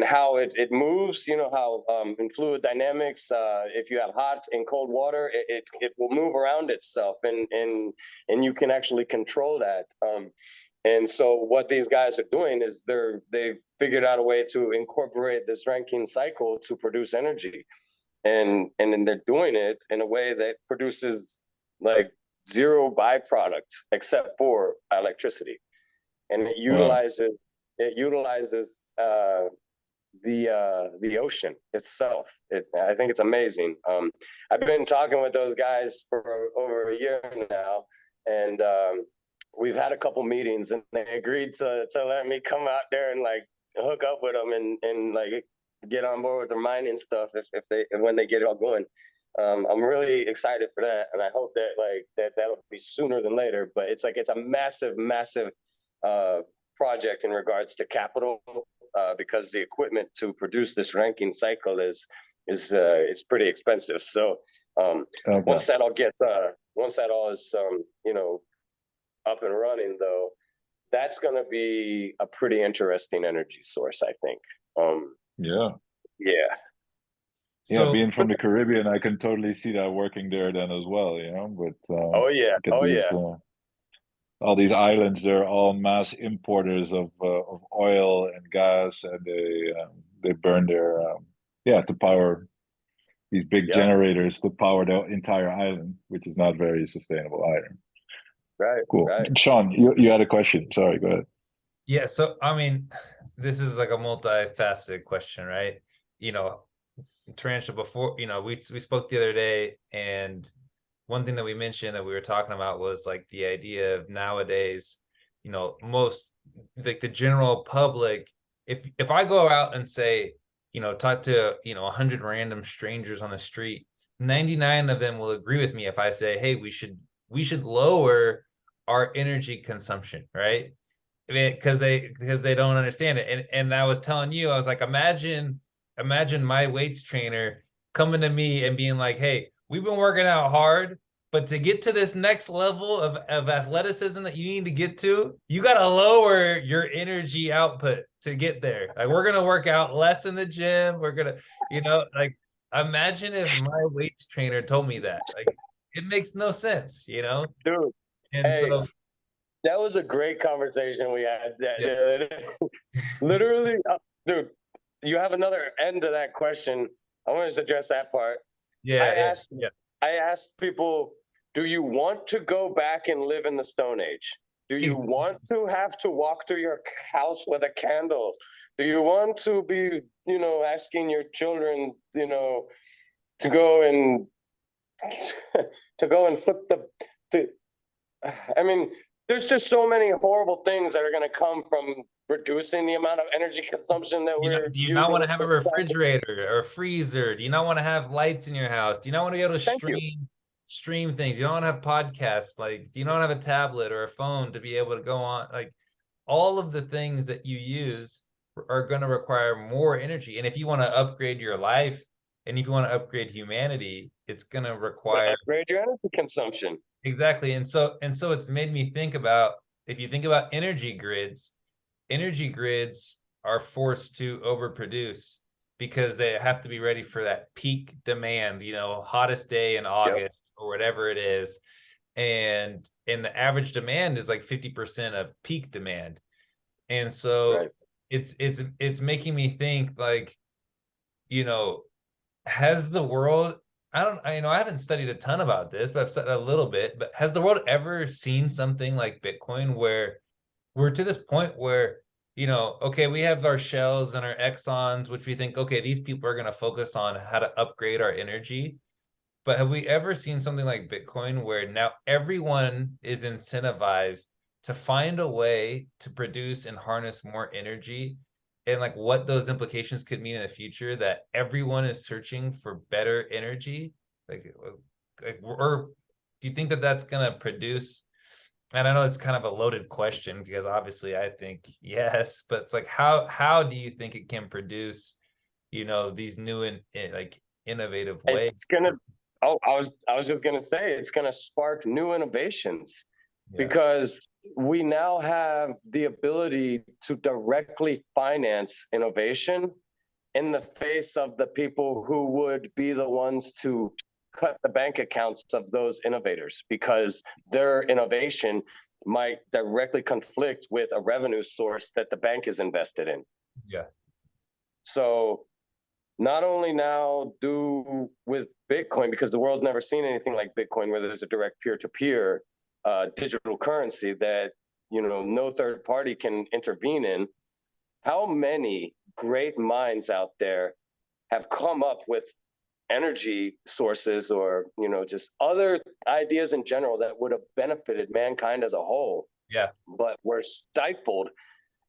[SPEAKER 1] how it moves. You know how in fluid dynamics, if you have hot and cold water, it will move around itself, and you can actually control that. And so what these guys are doing is they've figured out a way to incorporate this Rankine cycle to produce energy. And then they're doing it in a way that produces like zero byproducts except for electricity. And it utilizes the ocean itself. I think it's amazing. I've been talking with those guys for over a year now, and we've had a couple meetings, and they agreed to let me come out there and like hook up with them and like get on board with their mining stuff when they get it all going. I'm really excited for that, and I hope that that'll be sooner than later. But it's a massive project in regards to capital, because the equipment to produce this Rankine cycle is pretty expensive. So once that all is up and running, though, that's going to be a pretty interesting energy source, I think.
[SPEAKER 3] Yeah, being from the Caribbean, I can totally see that working there then as well, but all these islands, they're all mass importers of oil and gas, and they burn their to power these big generators to power the entire island, which is not very sustainable either.
[SPEAKER 2] Right.
[SPEAKER 3] Cool.
[SPEAKER 1] Right.
[SPEAKER 3] Sean, you had a question. Sorry, go ahead.
[SPEAKER 2] Yeah, so I mean, this is like a multifaceted question, right? Tarantula, before, we spoke the other day, and one thing that we mentioned that we were talking about was like the idea of nowadays, most like the general public, if I go out and say, talk to 100 random strangers on the street, 99 of them will agree with me if I say, hey, we should lower our energy consumption, right? I mean, because they don't understand it. And I was telling you, I was like, imagine my weights trainer coming to me and being like, hey, we've been working out hard, but to get to this next level of athleticism that you need to get to, you got to lower your energy output to get there. Like, we're going to work out less in the gym. We're going to, like, imagine if my weights trainer told me that. Like, it makes no sense,
[SPEAKER 1] Dude,
[SPEAKER 2] And so
[SPEAKER 1] that was a great conversation we had. Literally, dude, you have another end to that question. I want to address that part. I asked people, do you want to go back and live in the Stone Age? Do you want to have to walk through your house with a candle? Do you want to be, asking your children, to go and flip I mean, there's just so many horrible things that are going to come from reducing the amount of energy consumption that
[SPEAKER 2] do you not want to have a refrigerator or a freezer? Do you not want to have lights in your house? Do you not want to be able to stream stream things. You don't want to have podcasts. Like, you don't have a tablet or a phone to be able to go on. Like, all of the things that you use are going to require more energy. And if you want to upgrade your life and if you want to upgrade humanity, it's going to require
[SPEAKER 1] upgrade your energy consumption.
[SPEAKER 2] Exactly. And so it's made me think about, if you think about energy grids are forced to overproduce because they have to be ready for that peak demand, you know, hottest day in August or whatever it is. And the average demand is like 50% of peak demand. And so it's making me think, like, you know, has the world, I haven't studied a ton about this, but I've studied a little bit, but has the world ever seen something like Bitcoin where we're to this point where, you know, okay, we have our Shells and our Exxons, which we think, okay, these people are going to focus on how to upgrade our energy. But have we ever seen something like Bitcoin where now everyone is incentivized to find a way to produce and harness more energy, and like what those implications could mean in the future, that everyone is searching for better energy? Like or do you think that that's going to produce, and I know it's kind of a loaded question because obviously I think yes, but it's like, how do you think it can produce, you know, these new and like innovative ways?
[SPEAKER 1] It's gonna, I was just gonna say, it's gonna spark new innovations, because we now have the ability to directly finance innovation in the face of the people who would be the ones to cut the bank accounts of those innovators, because their innovation might directly conflict with a revenue source that the bank is invested in.
[SPEAKER 2] Yeah.
[SPEAKER 1] So not only now do with Bitcoin, because the world's never seen anything like Bitcoin, where there's a direct peer-to-peer digital currency that, you know, no third party can intervene in. How many great minds out there have come up with energy sources, or, you know, just other ideas in general that would have benefited mankind as a whole, but were stifled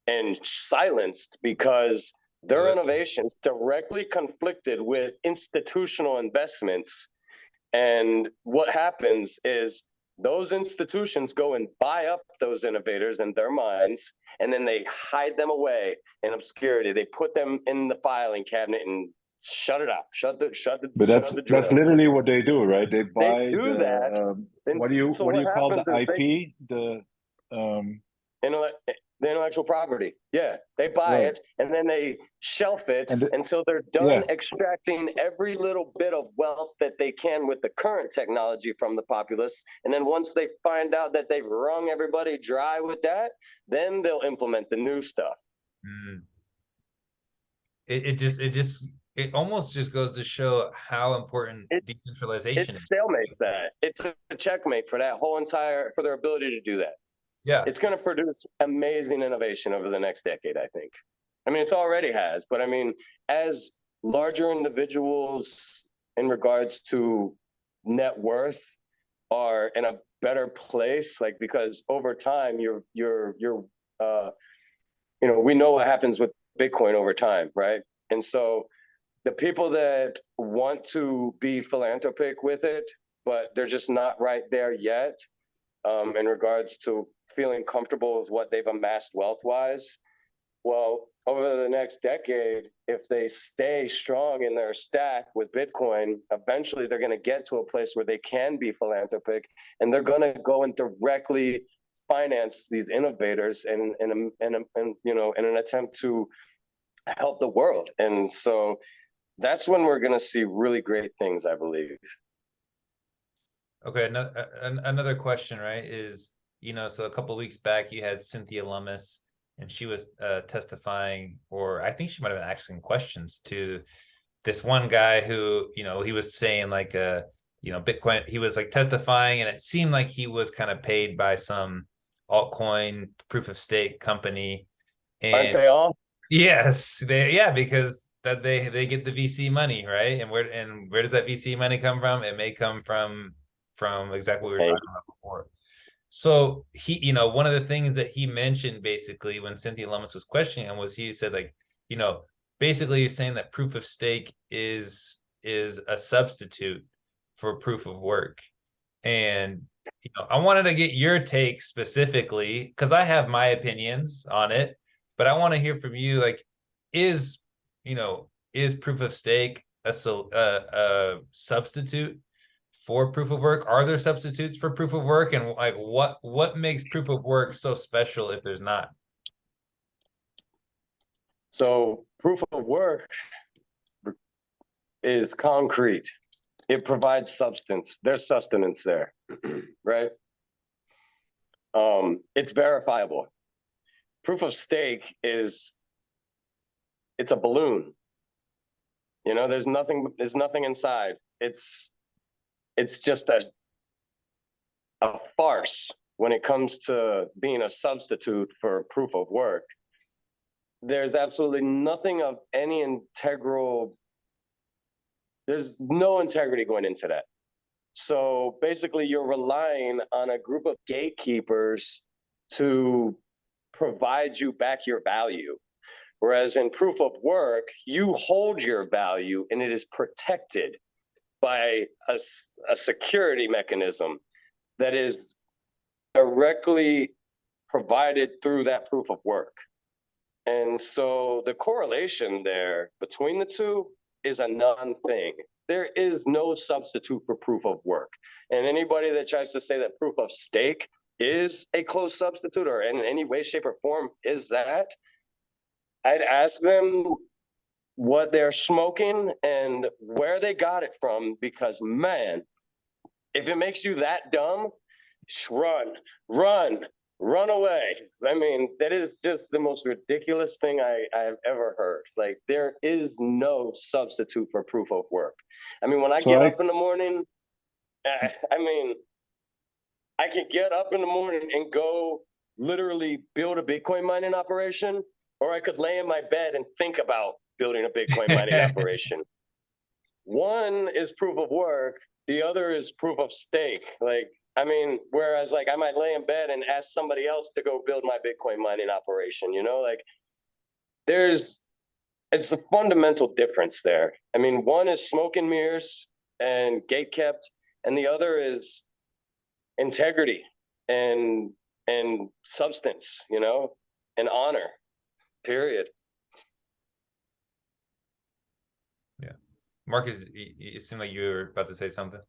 [SPEAKER 1] and silenced because their innovations directly conflicted with institutional investments. And what happens is those institutions go and buy up those innovators and their minds, and then they hide them away in obscurity. They put them in the filing cabinet and shut it up.
[SPEAKER 3] But that's literally what they do, right? They buy
[SPEAKER 1] that.
[SPEAKER 3] What do you call the IP?
[SPEAKER 1] The intellectual property. Yeah, they buy it and then they shelf it until they're done extracting every little bit of wealth that they can with the current technology from the populace. And then once they find out that they've wrung everybody dry with that, then they'll implement the new stuff.
[SPEAKER 2] It almost just goes to show how important decentralization is.
[SPEAKER 1] It stalemates that. It's a checkmate for that whole entire, for their ability to do that.
[SPEAKER 2] Yeah,
[SPEAKER 1] it's going to produce amazing innovation over the next decade, I think. I mean, it already has, but I mean, as larger individuals in regards to net worth are in a better place, like, because over time, you know, we know what happens with Bitcoin over time, right? And so the people that want to be philanthropic with it, but they're just not right there yet, in regards to feeling comfortable with what they've amassed wealth-wise. Well, over the next decade, if they stay strong in their stack with Bitcoin, eventually they're going to get to a place where they can be philanthropic, and they're going to go and directly finance these innovators in you know, in an attempt to help the world. And so that's when we're going to see really great things, I believe.
[SPEAKER 2] Okay, another question, right, is, you know, so a couple of weeks back you had Cynthia Lummis, and she was testifying, or I think she might have been asking questions to this one guy who, you know, he was saying like, you know, Bitcoin, he was like testifying, and it seemed like he was kind of paid by some altcoin proof of stake company. And
[SPEAKER 1] aren't they all?
[SPEAKER 2] Yes, because that they get the VC money, right? And where does that VC money come from? It may come from exactly what we were talking about before. So he, you know, one of the things that he mentioned basically when Cynthia Lummis was questioning him was, he said, like, you know, basically he's saying that proof of stake is a substitute for proof of work. And I wanted to get your take specifically because I have my opinions on it, but I want to hear from you. Like, is is proof of stake a substitute for proof of work? Are there substitutes for proof of work? And like, what makes proof of work so special if there's not?
[SPEAKER 1] So proof of work is concrete. It provides substance. There's sustenance there, right? It's verifiable. Proof of stake it's a balloon. There's nothing inside. It's just a farce when it comes to being a substitute for proof of work. There's absolutely nothing of any integral. There's no integrity going into that. So basically, you're relying on a group of gatekeepers to provide you back your value. Whereas in proof of work, you hold your value and it is protected by a security mechanism that is directly provided through that proof of work. And so the correlation there between the two is a non-thing. There is no substitute for proof of work. And anybody that tries to say that proof of stake is a close substitute or in any way, shape, or form is that, I'd ask them what they're smoking and where they got it from, because man, if it makes you that dumb, run away. I mean, that is just the most ridiculous thing I have ever heard. Like, there is no substitute for proof of work. I mean, when I get up in the morning, I mean, I can get up in the morning and go literally build a Bitcoin mining operation, or I could lay in my bed and think about building a Bitcoin mining operation. One is proof of work. The other is proof of stake. Like, I mean, whereas like I might lay in bed and ask somebody else to go build my Bitcoin mining operation, like it's a fundamental difference there. I mean, one is smoke and mirrors and gate kept, and the other is integrity and substance, and honor, period.
[SPEAKER 2] Yeah. Marcus, it seemed like you were about to say something.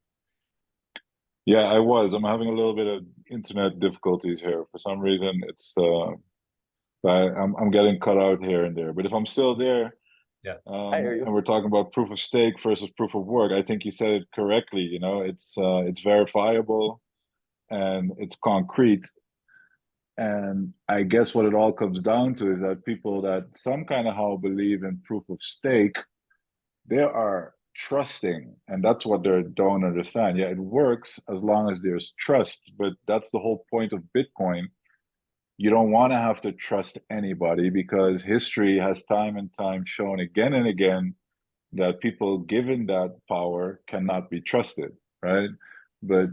[SPEAKER 3] Yeah, I was. I'm having a little bit of internet difficulties here. For some reason, it's I'm getting cut out here and there. But if I'm still there,
[SPEAKER 2] yeah,
[SPEAKER 1] I hear you.
[SPEAKER 3] And we're talking about proof of stake versus proof of work, I think you said it correctly. It's verifiable and it's concrete. And I guess what it all comes down to is that people that some kind of how believe in proof of stake, they are trusting, and that's what they don't understand. Yeah, it works as long as there's trust, but that's the whole point of Bitcoin. You don't want to have to trust anybody because history has time and time shown again and again that people given that power cannot be trusted, right? But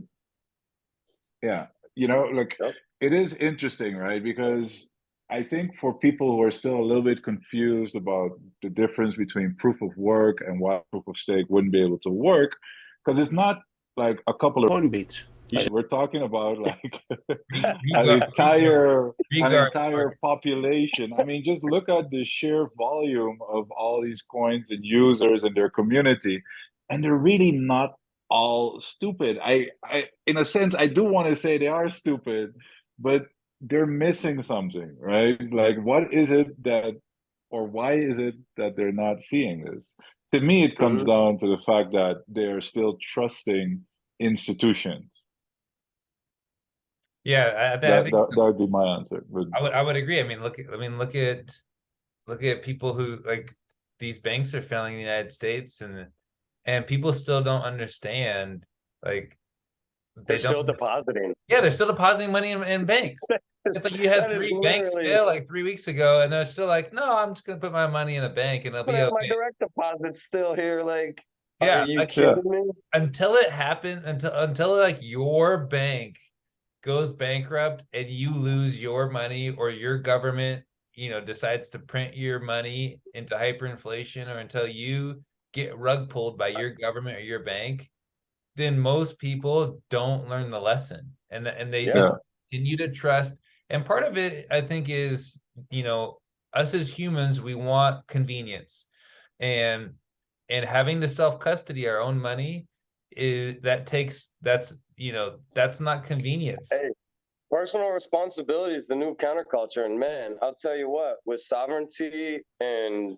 [SPEAKER 3] yeah, like it is interesting, right? Because I think for people who are still a little bit confused about the difference between proof of work and why proof of stake wouldn't be able to work, because it's not like a couple of
[SPEAKER 4] Coinbase.
[SPEAKER 3] we're talking about like an entire population. I mean, just look at the sheer volume of all these coins and users and their community, and they're really not all stupid. I in a sense, I do want to say they are stupid, but they're missing something, right? Like, what is it that, or why is it that they're not seeing this? To me, it comes down to the fact that they're still trusting institutions.
[SPEAKER 2] Yeah, I think
[SPEAKER 3] that would be my answer. But
[SPEAKER 2] I would agree. I mean, look at people who, like, these banks are failing in the United States, and people still don't understand. Like,
[SPEAKER 1] they're still depositing.
[SPEAKER 2] Yeah, they're still depositing money in banks. It's like you had 3 banks fail like 3 weeks ago, and they're still like, no, I'm just gonna put my money in the bank and it'll be okay.
[SPEAKER 1] My direct deposit's still here. Like,
[SPEAKER 2] yeah,
[SPEAKER 1] are you kidding me?
[SPEAKER 2] Until it happened, until like your bank goes bankrupt and you lose your money, or your government, decides to print your money into hyperinflation, or until you get rug pulled by your government or your bank, then most people don't learn the lesson, and they
[SPEAKER 1] Yeah.
[SPEAKER 2] just continue to trust. And part of it, I think, is, you know, us as humans, we want convenience, and having to self-custody our own money that's, you know, that's not convenience.
[SPEAKER 1] Hey, personal responsibility is the new counterculture, and man, I'll tell you what, with sovereignty and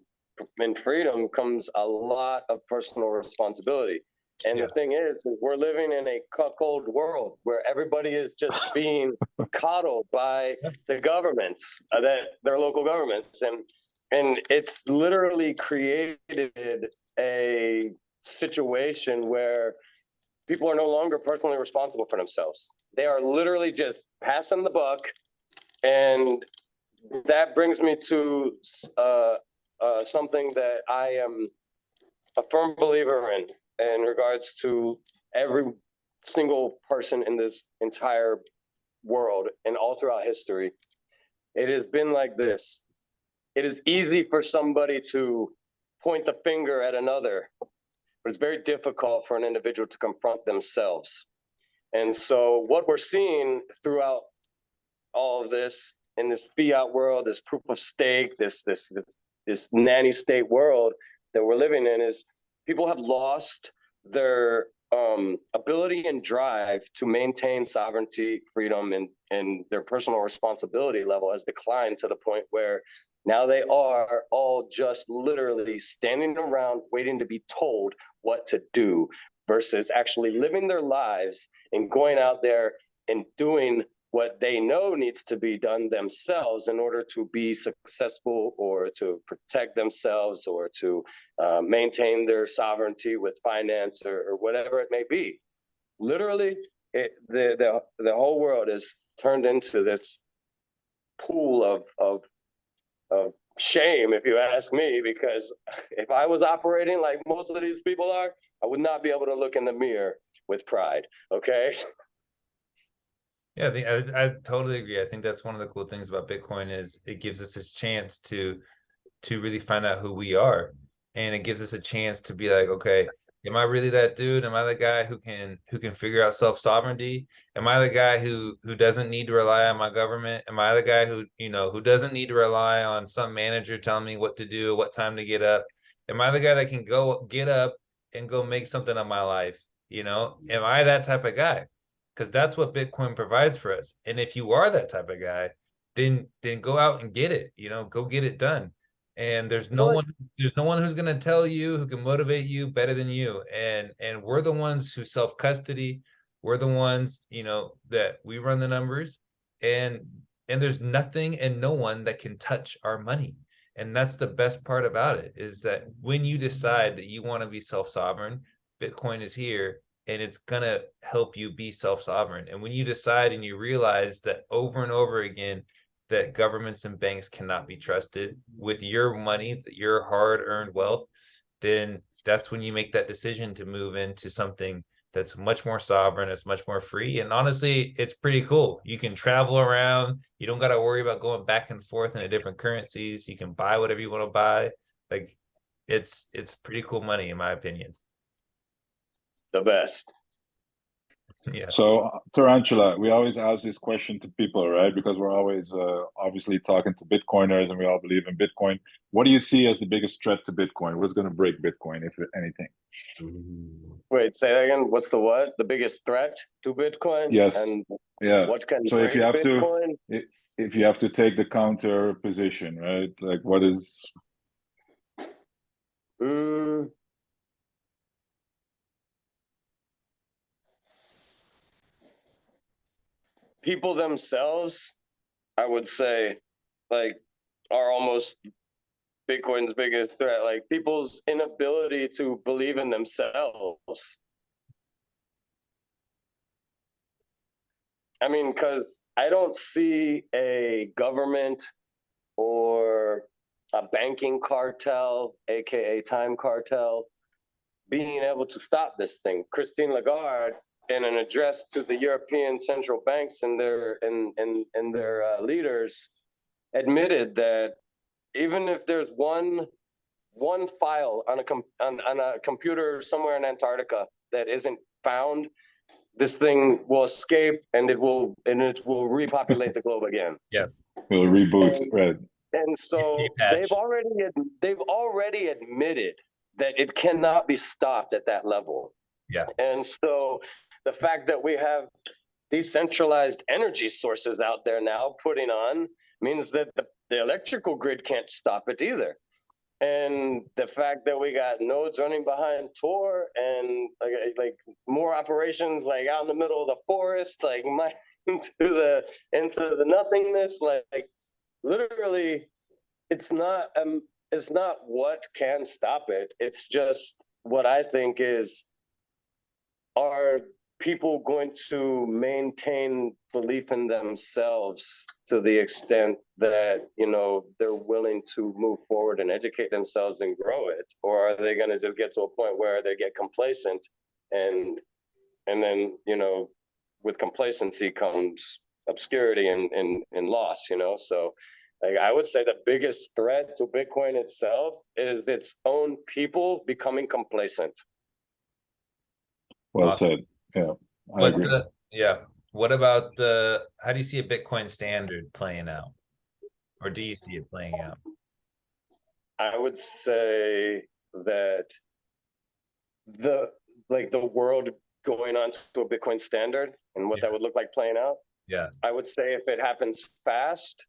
[SPEAKER 1] freedom comes a lot of personal responsibility. And
[SPEAKER 2] Yeah.
[SPEAKER 1] the thing is we're living in a cuckold world where everybody is just being coddled by the governments, their local governments, and it's literally created a situation where people are no longer personally responsible for themselves. They are literally just passing the buck. And that brings me to something that I am a firm believer in regards to every single person in this entire world and all throughout history. It has been like this. It is easy for somebody to point the finger at another, but it's very difficult for an individual to confront themselves. And so what we're seeing throughout all of this in this fiat world, this proof of stake, this nanny state world that we're living in, is people have lost their ability and drive to maintain sovereignty, freedom, and their personal responsibility level has declined to the point where now they are all just literally standing around waiting to be told what to do versus actually living their lives and going out there and doing what they know needs to be done themselves in order to be successful or to protect themselves or to maintain their sovereignty with finance or whatever it may be. Literally, the whole world is turned into this pool of shame, if you ask me, because if I was operating like most of these people are, I would not be able to look in the mirror with pride, okay?
[SPEAKER 2] Yeah, I totally agree. I think that's one of the cool things about Bitcoin is it gives us this chance to really find out who we are, and it gives us a chance to be like, okay, am I really that dude? Am I the guy who can figure out self-sovereignty? Am I the guy who doesn't need to rely on my government? Am I the guy who, you know, who doesn't need to rely on some manager telling me what to do, what time to get up? Am I the guy that can go get up and go make something of my life? You know, am I that type of guy? Because that's what Bitcoin provides for us. And if you are that type of guy, then go out and get it, you know, go get it done. And there's no one who's going to tell you, who can motivate you better than you. And we're the ones who self-custody. We're the ones, you know, that we run the numbers, and there's nothing and no one that can touch our money. And that's the best part about it, is that when you decide that you want to be self-sovereign, Bitcoin is here, and it's going to help you be self-sovereign. And when you decide and you realize that over and over again, that governments and banks cannot be trusted with your money, your hard-earned wealth, then that's when you make that decision to move into something that's much more sovereign, it's much more free. And honestly, it's pretty cool. You can travel around. You don't got to worry about going back and forth into different currencies. You can buy whatever you want to buy. Like, it's pretty cool money, in my opinion.
[SPEAKER 1] The best.
[SPEAKER 2] Yeah.
[SPEAKER 3] So, Tarantula, we always ask this question to people, right? Because we're always obviously talking to Bitcoiners and we all believe in Bitcoin. What do you see as the biggest threat to Bitcoin? What's going to break Bitcoin, if anything?
[SPEAKER 1] Wait, say that again. What's the what? The biggest threat to Bitcoin?
[SPEAKER 3] Yes.
[SPEAKER 1] And
[SPEAKER 3] Yeah.
[SPEAKER 1] what can
[SPEAKER 3] So
[SPEAKER 1] break Bitcoin?
[SPEAKER 3] if you have to take the counter position, right? Like, what is?
[SPEAKER 1] People themselves, I would say, like, are almost Bitcoin's biggest threat. Like, people's inability to believe in themselves. I mean, because I don't see a government or a banking cartel, aka time cartel, being able to stop this thing. Christine Lagarde, in an address to the European central banks and their leaders, admitted that even if there's one file on a computer somewhere in Antarctica that isn't found, this thing will escape and it will repopulate the globe again.
[SPEAKER 2] Yeah.
[SPEAKER 3] It'll reboot, right?
[SPEAKER 1] And so
[SPEAKER 2] patch.
[SPEAKER 1] they've already admitted that it cannot be stopped at that level.
[SPEAKER 2] Yeah.
[SPEAKER 1] And so the fact that we have decentralized energy sources out there now putting on means that the electrical grid can't stop it either. And the fact that we got nodes running behind Tor and like more operations like out in the middle of the forest, like into the nothingness, like literally, it's not what can stop it. It's just what I think is, are people going to maintain belief in themselves to the extent that, you know, they're willing to move forward and educate themselves and grow it? Or are they going to just get to a point where they get complacent and then, you know, with complacency comes obscurity and loss, you know? So like, I would say the biggest threat to Bitcoin itself is its own people becoming complacent.
[SPEAKER 3] Well said. Yeah, I agree.
[SPEAKER 2] What about how do you see a Bitcoin standard playing out? Or do you see it playing out?
[SPEAKER 1] I would say that the world going on to a Bitcoin standard and what that would look like playing out.
[SPEAKER 2] Yeah.
[SPEAKER 1] I would say if it happens fast,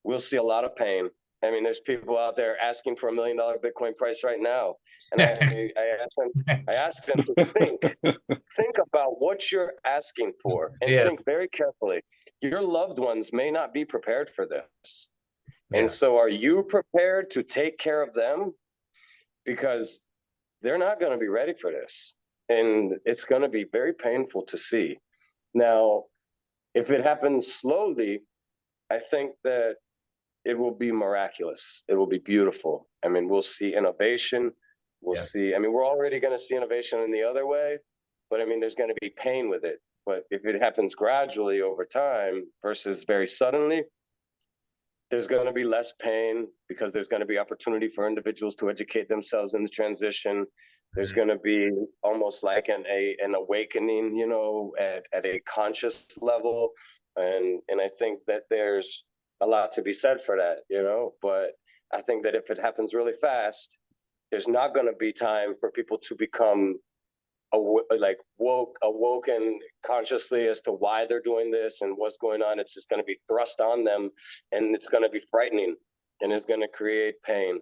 [SPEAKER 1] we'll see a lot of pain. I mean, there's people out there asking for $1 million Bitcoin price right now. And I asked them to think about what you're asking for and think very carefully. Your loved ones may not be prepared for this. And so are you prepared to take care of them? Because they're not going to be ready for this. And it's going to be very painful to see. Now, if it happens slowly, I think that it will be miraculous. It will be beautiful. I mean, we'll see innovation. We'll see, I mean, we're already going to see innovation in the other way, but I mean, there's going to be pain with it. But if it happens gradually over time versus very suddenly, there's going to be less pain because there's going to be opportunity for individuals to educate themselves in the transition. There's going to be almost like an awakening, you know, at a conscious level. And I think that there's a lot to be said for that, you know, but I think that if it happens really fast, there's not going to be time for people to become awoken consciously as to why they're doing this and what's going on. It's just going to be thrust on them, and it's going to be frightening, and it's going to create pain.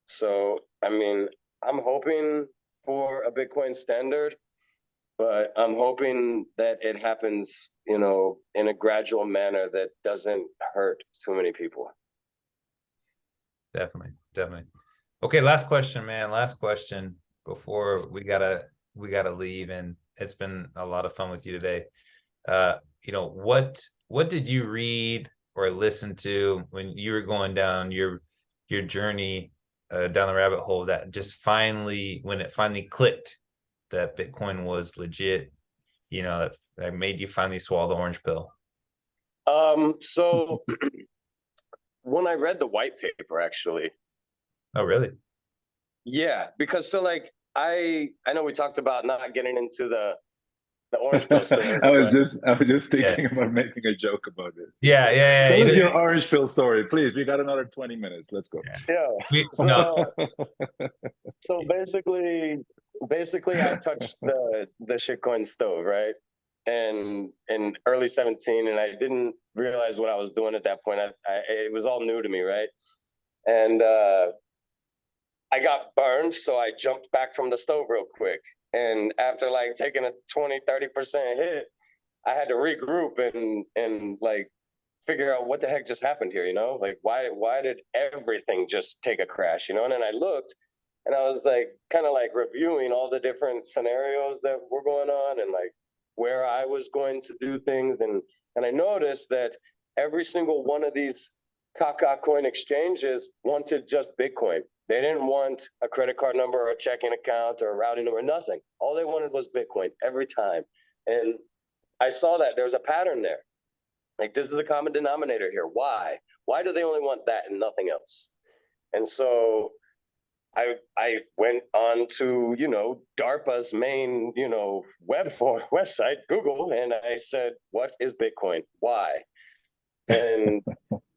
[SPEAKER 1] So, I mean, I'm hoping for a Bitcoin standard, but I'm hoping that it happens, you know, in a gradual manner that doesn't hurt too many people.
[SPEAKER 2] Definitely. Okay, last question, man. Last question before we gotta leave, and it's been a lot of fun with you today. You know, what did you read or listen to when you were going down your journey down the rabbit hole that just when it finally clicked that Bitcoin was legit, you know, that made you finally swallow the orange pill?
[SPEAKER 1] So when I read the white paper, actually.
[SPEAKER 2] Oh, really?
[SPEAKER 1] Yeah, because so like I know we talked about not getting into the orange pill story.
[SPEAKER 3] I was just thinking about making a joke about it.
[SPEAKER 2] Yeah.
[SPEAKER 3] Tell us your orange pill story, please. We got another 20 minutes. Let's go.
[SPEAKER 1] So basically I touched the shitcoin stove, right? And in early 17, and I didn't realize what I was doing at that point. It was all new to me, right? And I got burned, so I jumped back from the stove real quick. And after like taking a 20-30% hit, I had to regroup and like figure out what the heck just happened here, you know? Like why did everything just take a crash, you know? And then I looked and I was like kind of like reviewing all the different scenarios that were going on and like where I was going to do things. And I noticed that every single one of these Kaka coin exchanges wanted just Bitcoin. They didn't want a credit card number or a checking account or a routing number, nothing. All they wanted was Bitcoin every time. And I saw that there was a pattern there. Like, this is a common denominator here. Why? Why do they only want that and nothing else? And so I went on to, DARPA's main, website, Google, and I said, what is Bitcoin? Why? And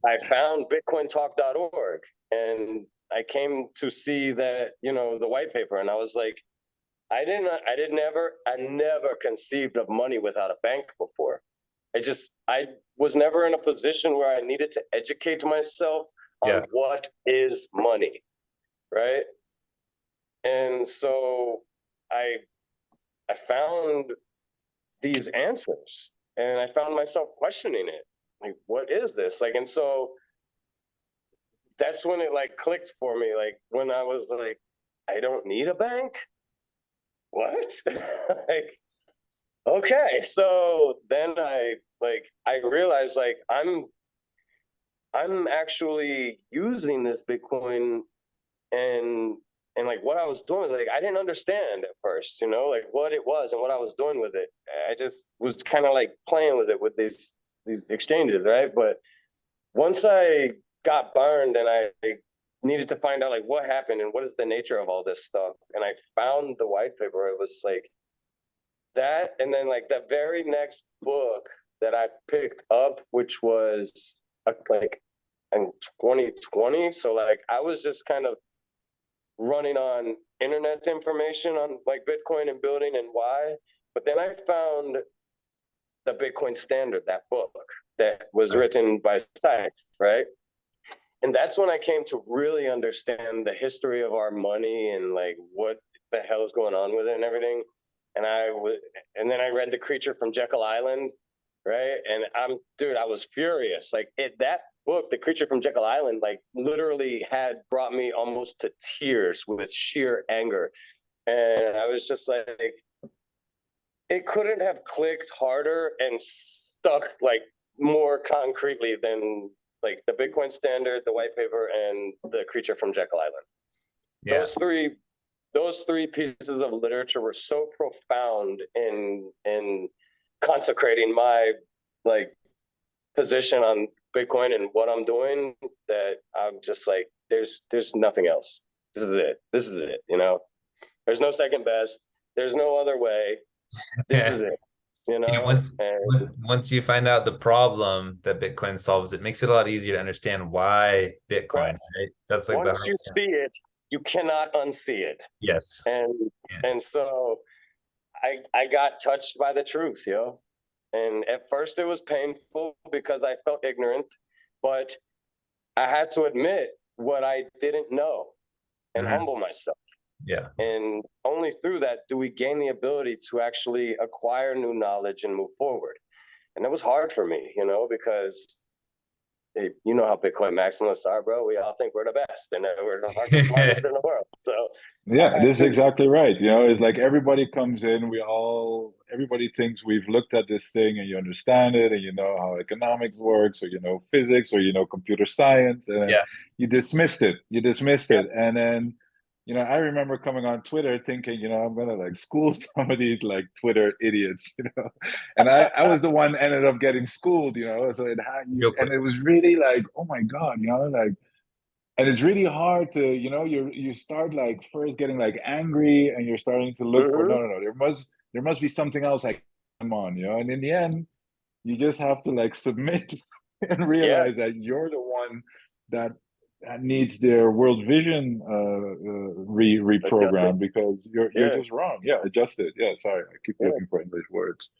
[SPEAKER 1] I found bitcointalk.org, and I came to see that, the white paper, and I was like, I never conceived of money without a bank before. I was never in a position where I needed to educate myself on what is money, right? And so I found these answers, and I found myself questioning it. Like, what is this? Like, and so that's when it like clicked for me. Like when I was like, I don't need a bank. What? Like, okay. So then I realized like I'm actually using this Bitcoin, and like what I was doing, like I didn't understand at first, like what it was and what I was doing with it. I just was kind of like playing with it with these exchanges, right? But once I got burned and I needed to find out like what happened and what is the nature of all this stuff, and I found the white paper, it was like that. And then like the very next book that I picked up, which was like in 2020. So like I was just kind of running on internet information on like Bitcoin and building and why. But then I found the Bitcoin Standard, that book that was written by Sykes, right? And that's when I came to really understand the history of our money and like what the hell is going on with it and everything. And then I read The Creature from Jekyll Island, right? And I was furious. Like that book, The Creature from Jekyll Island, like literally had brought me almost to tears with sheer anger. And I was just like, it couldn't have clicked harder and stuck like more concretely than like the Bitcoin Standard, the white paper, and The Creature from Jekyll Island. Yeah. Those three pieces of literature were so profound in consecrating my like position on Bitcoin and what I'm doing, that I'm just like, there's nothing else. This is it. This is it. There's no second best. There's no other way. This is it.
[SPEAKER 2] Once you find out the problem that Bitcoin solves, it makes it a lot easier to understand why Bitcoin. Right? That's like
[SPEAKER 1] once you see it, you cannot unsee it.
[SPEAKER 2] Yes.
[SPEAKER 1] And so I got touched by the truth, yo. And at first it was painful because I felt ignorant, but I had to admit what I didn't know and humble myself.
[SPEAKER 2] Yeah.
[SPEAKER 1] And only through that do we gain the ability to actually acquire new knowledge and move forward. And it was hard for me, because you know how Bitcoin maximalists are, bro. We all think we're the best and we're the smartest in the world. So
[SPEAKER 3] yeah, this is exactly right. It's like everybody comes in, everybody thinks we've looked at this thing and you understand it and you know how economics works, or physics, or computer science, and you dismissed it. And then I remember coming on Twitter thinking, I'm gonna like school some of these like Twitter idiots, and I was the one ended up getting schooled, so and it was really like, oh my God, like, and it's really hard to, you start like first getting like angry, and you're starting to look for, no, there must be something else I come on, and in the end, you just have to like submit and realize that you're the one that needs their world vision reprogrammed, because you're just wrong. Adjust it. Sorry, I keep looking for English words.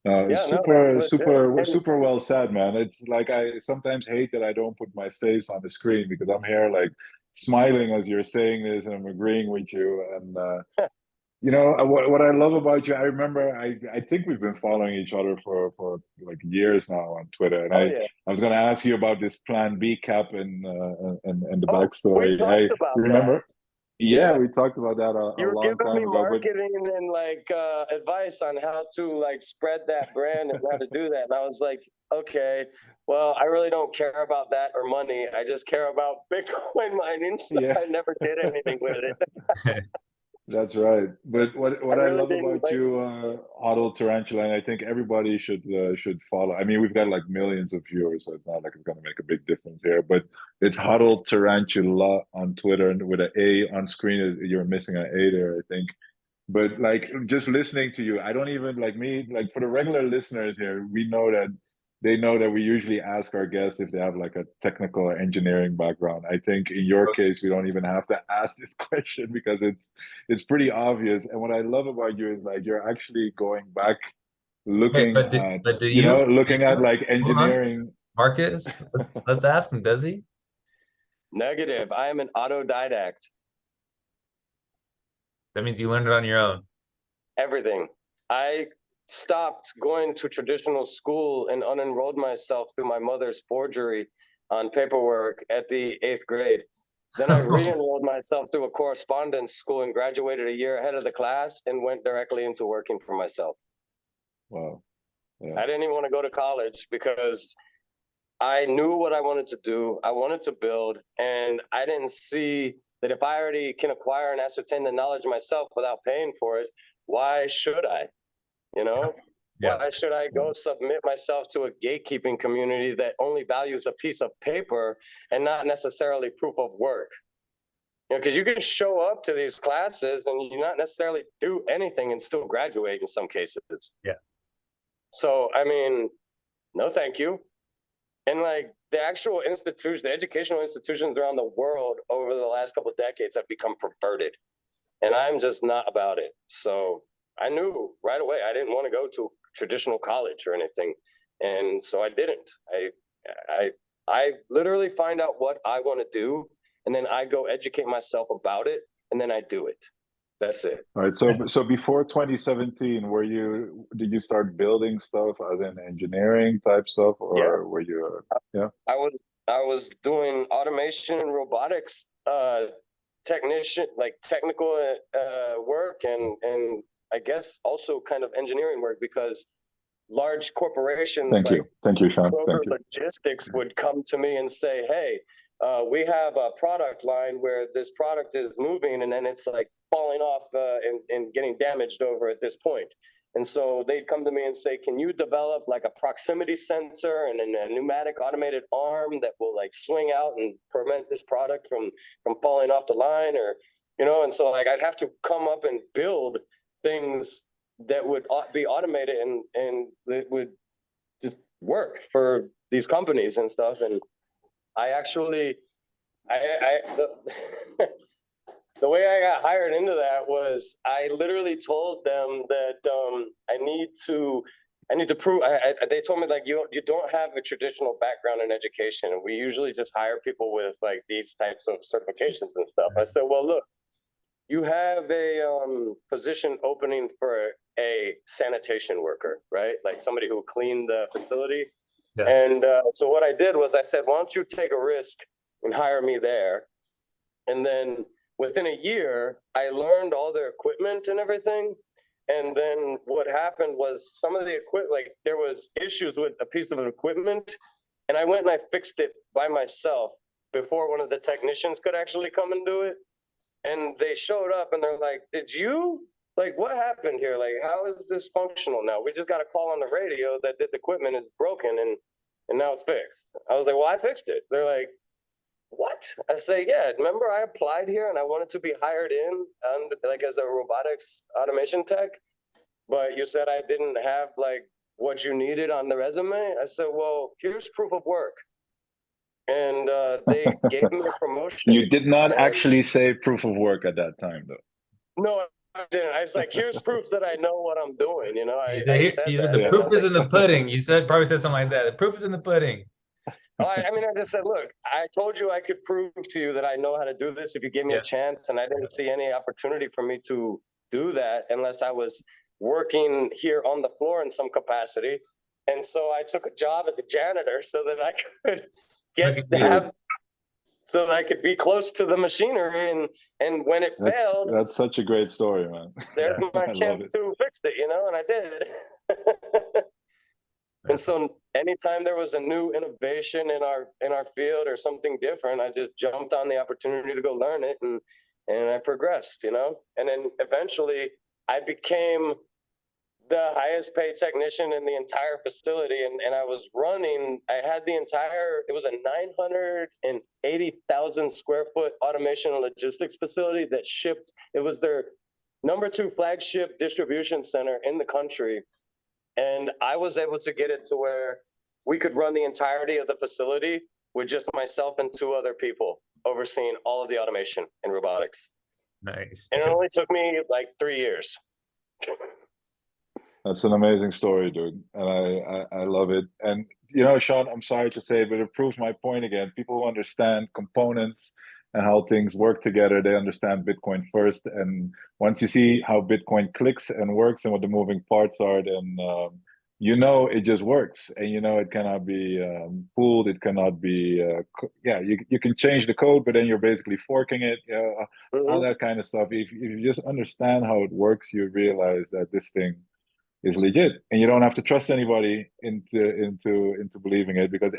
[SPEAKER 3] Super well said, man. It's like I sometimes hate that I don't put my face on the screen, because I'm here like smiling as you're saying this, and I'm agreeing with you. And what I love about you, I remember I think we've been following each other for like years now on Twitter, and I was going to ask you about this Plan B cap and the backstory.
[SPEAKER 1] We talked about
[SPEAKER 3] remember?
[SPEAKER 1] That.
[SPEAKER 3] Yeah, we talked about that a long time ago.
[SPEAKER 1] You were giving me marketing and like advice on how to like spread that brand and how to do that. And I was like, okay, well, I really don't care about that or money. I just care about Bitcoin mining. So I never did anything with it.
[SPEAKER 3] That's right. But what I
[SPEAKER 1] really
[SPEAKER 3] love
[SPEAKER 1] didn't
[SPEAKER 3] about
[SPEAKER 1] like.
[SPEAKER 3] you, Hodl Tarantula, and I think everybody should follow. I mean, we've got like millions of viewers, so it's not like it's going to make a big difference here. But it's Hodl Tarantula on Twitter, and with an A on screen, you're missing an A there, I think. But like just listening to you, I don't even like me, like for the regular listeners here, we know that they know that we usually ask our guests if they have like a technical or engineering background. I think in your case, we don't even have to ask this question because it's pretty obvious. And what I love about you is like you're actually going back
[SPEAKER 2] Wait,
[SPEAKER 3] looking at,
[SPEAKER 2] but do you?
[SPEAKER 3] looking at like
[SPEAKER 2] Hold on,
[SPEAKER 3] engineering.
[SPEAKER 2] Marcus. Let's ask him. Does he?
[SPEAKER 1] Negative. I am an autodidact.
[SPEAKER 2] That means you learned it on your own.
[SPEAKER 1] Everything. I stopped going to traditional school and unenrolled myself through my mother's forgery on paperwork at the 8th grade. Then I re-enrolled myself through a correspondence school and graduated a year ahead of the class and went directly into working for myself.
[SPEAKER 3] Wow. Yeah.
[SPEAKER 1] I didn't even want to go to college because I knew what I wanted to do. I wanted to build, and I didn't see that if I already can acquire and ascertain the knowledge myself without paying for it, why should I? You know,
[SPEAKER 2] Yeah.
[SPEAKER 1] why should I go submit myself to a gatekeeping community that only values a piece of paper and not necessarily proof of work? You know, because you can show up to these classes and you not necessarily do anything and still graduate in some cases.
[SPEAKER 2] Yeah.
[SPEAKER 1] So, I mean, no, thank you. And like the actual institutions, the educational institutions around the world over the last couple of decades have become perverted. And I'm just not about it. So I knew right away I didn't want to go to traditional college or anything. And so I didn't. I literally find out what I want to do, and then I go educate myself about it, and then I do it. That's it.
[SPEAKER 3] All right. So before 2017, did you start building stuff as in engineering type stuff,
[SPEAKER 1] Yeah.
[SPEAKER 3] or were you? Yeah.
[SPEAKER 1] I was doing automation and robotics technician, like technical work, and I guess also kind of engineering work, because large corporations like
[SPEAKER 3] Thank you, Sean.
[SPEAKER 1] Kroger
[SPEAKER 3] Thank you.
[SPEAKER 1] Logistics would come to me and say, hey, we have a product line where this product is moving and then it's like falling off and getting damaged over at this point. And so they'd come to me and say, can you develop like a proximity sensor and a pneumatic automated arm that will like swing out and prevent this product from falling off the line? Or, you know, and so like I'd have to come up and build things that would be automated and it would just work for these companies and stuff. And I actually, the way I got hired into that was I literally told them that I need to prove. They told me like you don't have a traditional background in education, and we usually just hire people with like these types of certifications and stuff. I said, well, look, you have a position opening for a sanitation worker, right? Like somebody who will clean the facility.
[SPEAKER 2] Yeah.
[SPEAKER 1] And so what I did was I said, why don't you take a risk and hire me there? And then within a year, I learned all their equipment and everything. And then what happened was some of the equipment, like there was issues with a piece of equipment, and I went and I fixed it by myself before one of the technicians could actually come and do it. And they showed up and they're like, what happened here? Like, how is this functional now? We just got a call on the radio that this equipment is broken and now it's fixed. I was like, well, I fixed it. They're like, what? I say, yeah, remember I applied here and I wanted to be hired in like as a robotics automation tech, but you said I didn't have like what you needed on the resume. I said, well, here's proof of work. And they gave me a promotion.
[SPEAKER 3] You did not actually say proof of work at that time, though.
[SPEAKER 1] No, I didn't. I was like, here's proof that I know what I'm doing. You know, I said that.
[SPEAKER 2] The proof is in the pudding. You probably said something like that. The proof is in the pudding.
[SPEAKER 1] I mean, I just said, look, I told you I could prove to you that I know how to do this if you give me a chance, and I didn't see any opportunity for me to do that unless I was working here on the floor in some capacity. And so I took a job as a janitor so that I could so that I could be close to the machinery, and when it failed,
[SPEAKER 3] that's such a great story, man.
[SPEAKER 1] There's my chance to fix it, you know, and I did. And so anytime there was a new innovation in our field or something different, I just jumped on the opportunity to go learn it. And and I progressed, and then eventually I became the highest paid technician in the entire facility. And I had it was a 980,000 square foot automation and logistics facility that it was their #2 flagship distribution center in the country. And I was able to get it to where we could run the entirety of the facility with just myself and 2 other people overseeing all of the automation and robotics.
[SPEAKER 2] Nice.
[SPEAKER 1] And it only took me like 3 years.
[SPEAKER 3] That's an amazing story, dude, and I love it. And Sean, I'm sorry to say, but it proves my point again. People who understand components and how things work together, they understand Bitcoin first. And once you see how Bitcoin clicks and works and what the moving parts are, then it just works. And it cannot be pulled. It cannot be. You can change the code, but then you're basically forking it. All that kind of stuff. If you just understand how it works, you realize that this thing is legit, and you don't have to trust anybody into believing it, because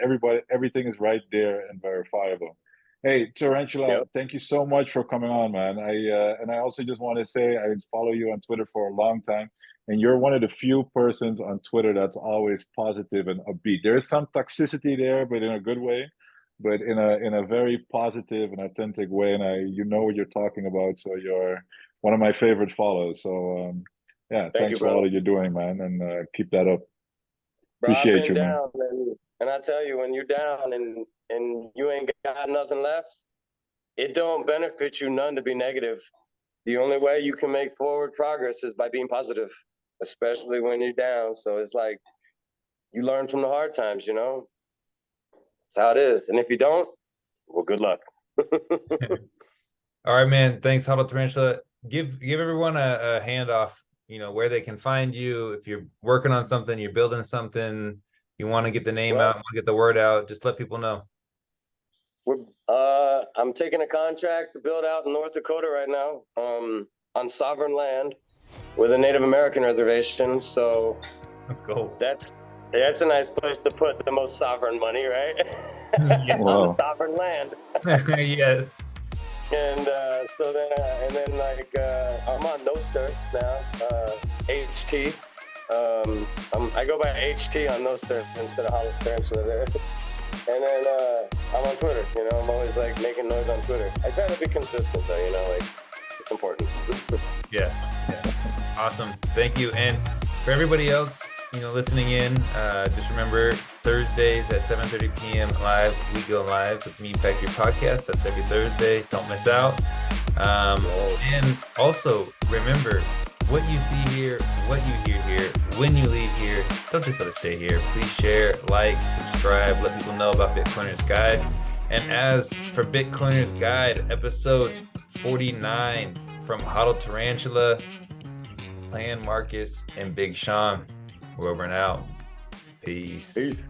[SPEAKER 3] everything is right there and verifiable. Hey, Tarantula,
[SPEAKER 1] Yep.
[SPEAKER 3] Thank you so much for coming on, man. I also just want to say I follow you on Twitter for a long time, and you're one of the few persons on Twitter that's always positive and upbeat. There is some toxicity there, but in a good way, but in a very positive and authentic way, and you know what you're talking about. So you're one of my favorite follows. So yeah,
[SPEAKER 1] Thank
[SPEAKER 3] thanks
[SPEAKER 1] you,
[SPEAKER 3] for
[SPEAKER 1] brother.
[SPEAKER 3] all that you're doing, man, and keep that up.
[SPEAKER 1] Bro,
[SPEAKER 3] Appreciate
[SPEAKER 1] I've
[SPEAKER 3] you,
[SPEAKER 1] been
[SPEAKER 3] man.
[SPEAKER 1] down, and I tell you, when you're down and you ain't got nothing left, it don't benefit you none to be negative. The only way you can make forward progress is by being positive, especially when you're down. So it's like you learn from the hard times, That's how it is. And if you don't, well, good luck.
[SPEAKER 2] All right, man. Thanks, Hodl Tarantula. Give everyone a handoff, where they can find you. If you're working on something, you're building something, you want to get the name out, want to get the word out, just let people know.
[SPEAKER 1] I'm taking a contract to build out in North Dakota right now, on sovereign land with a Native American reservation. So
[SPEAKER 2] let's go.
[SPEAKER 1] That's a nice place to put the most sovereign money, right?
[SPEAKER 2] Yeah.
[SPEAKER 1] On sovereign land.
[SPEAKER 2] Yes.
[SPEAKER 1] And so then, I'm on Nostr now, HT. I go by HT on Nostr instead of Hodl Tarantula there. And then I'm on Twitter, I'm always like making noise on Twitter. I try to be consistent though, it's important.
[SPEAKER 2] Yeah. Awesome. Thank you. And for everybody else, listening in, just remember Thursdays at 7:30 p.m. live, we go live with Me Impact Your Podcast. That's every Thursday. Don't miss out. And also remember, what you see here, what you hear here, when you leave here, don't just let it stay here. Please share, like, subscribe, let people know about Bitcoiner's Guide. And as for Bitcoiner's Guide, episode 49 from Hodl Tarantula, Plan Marcus, and Big Sean, we're over and out. Peace.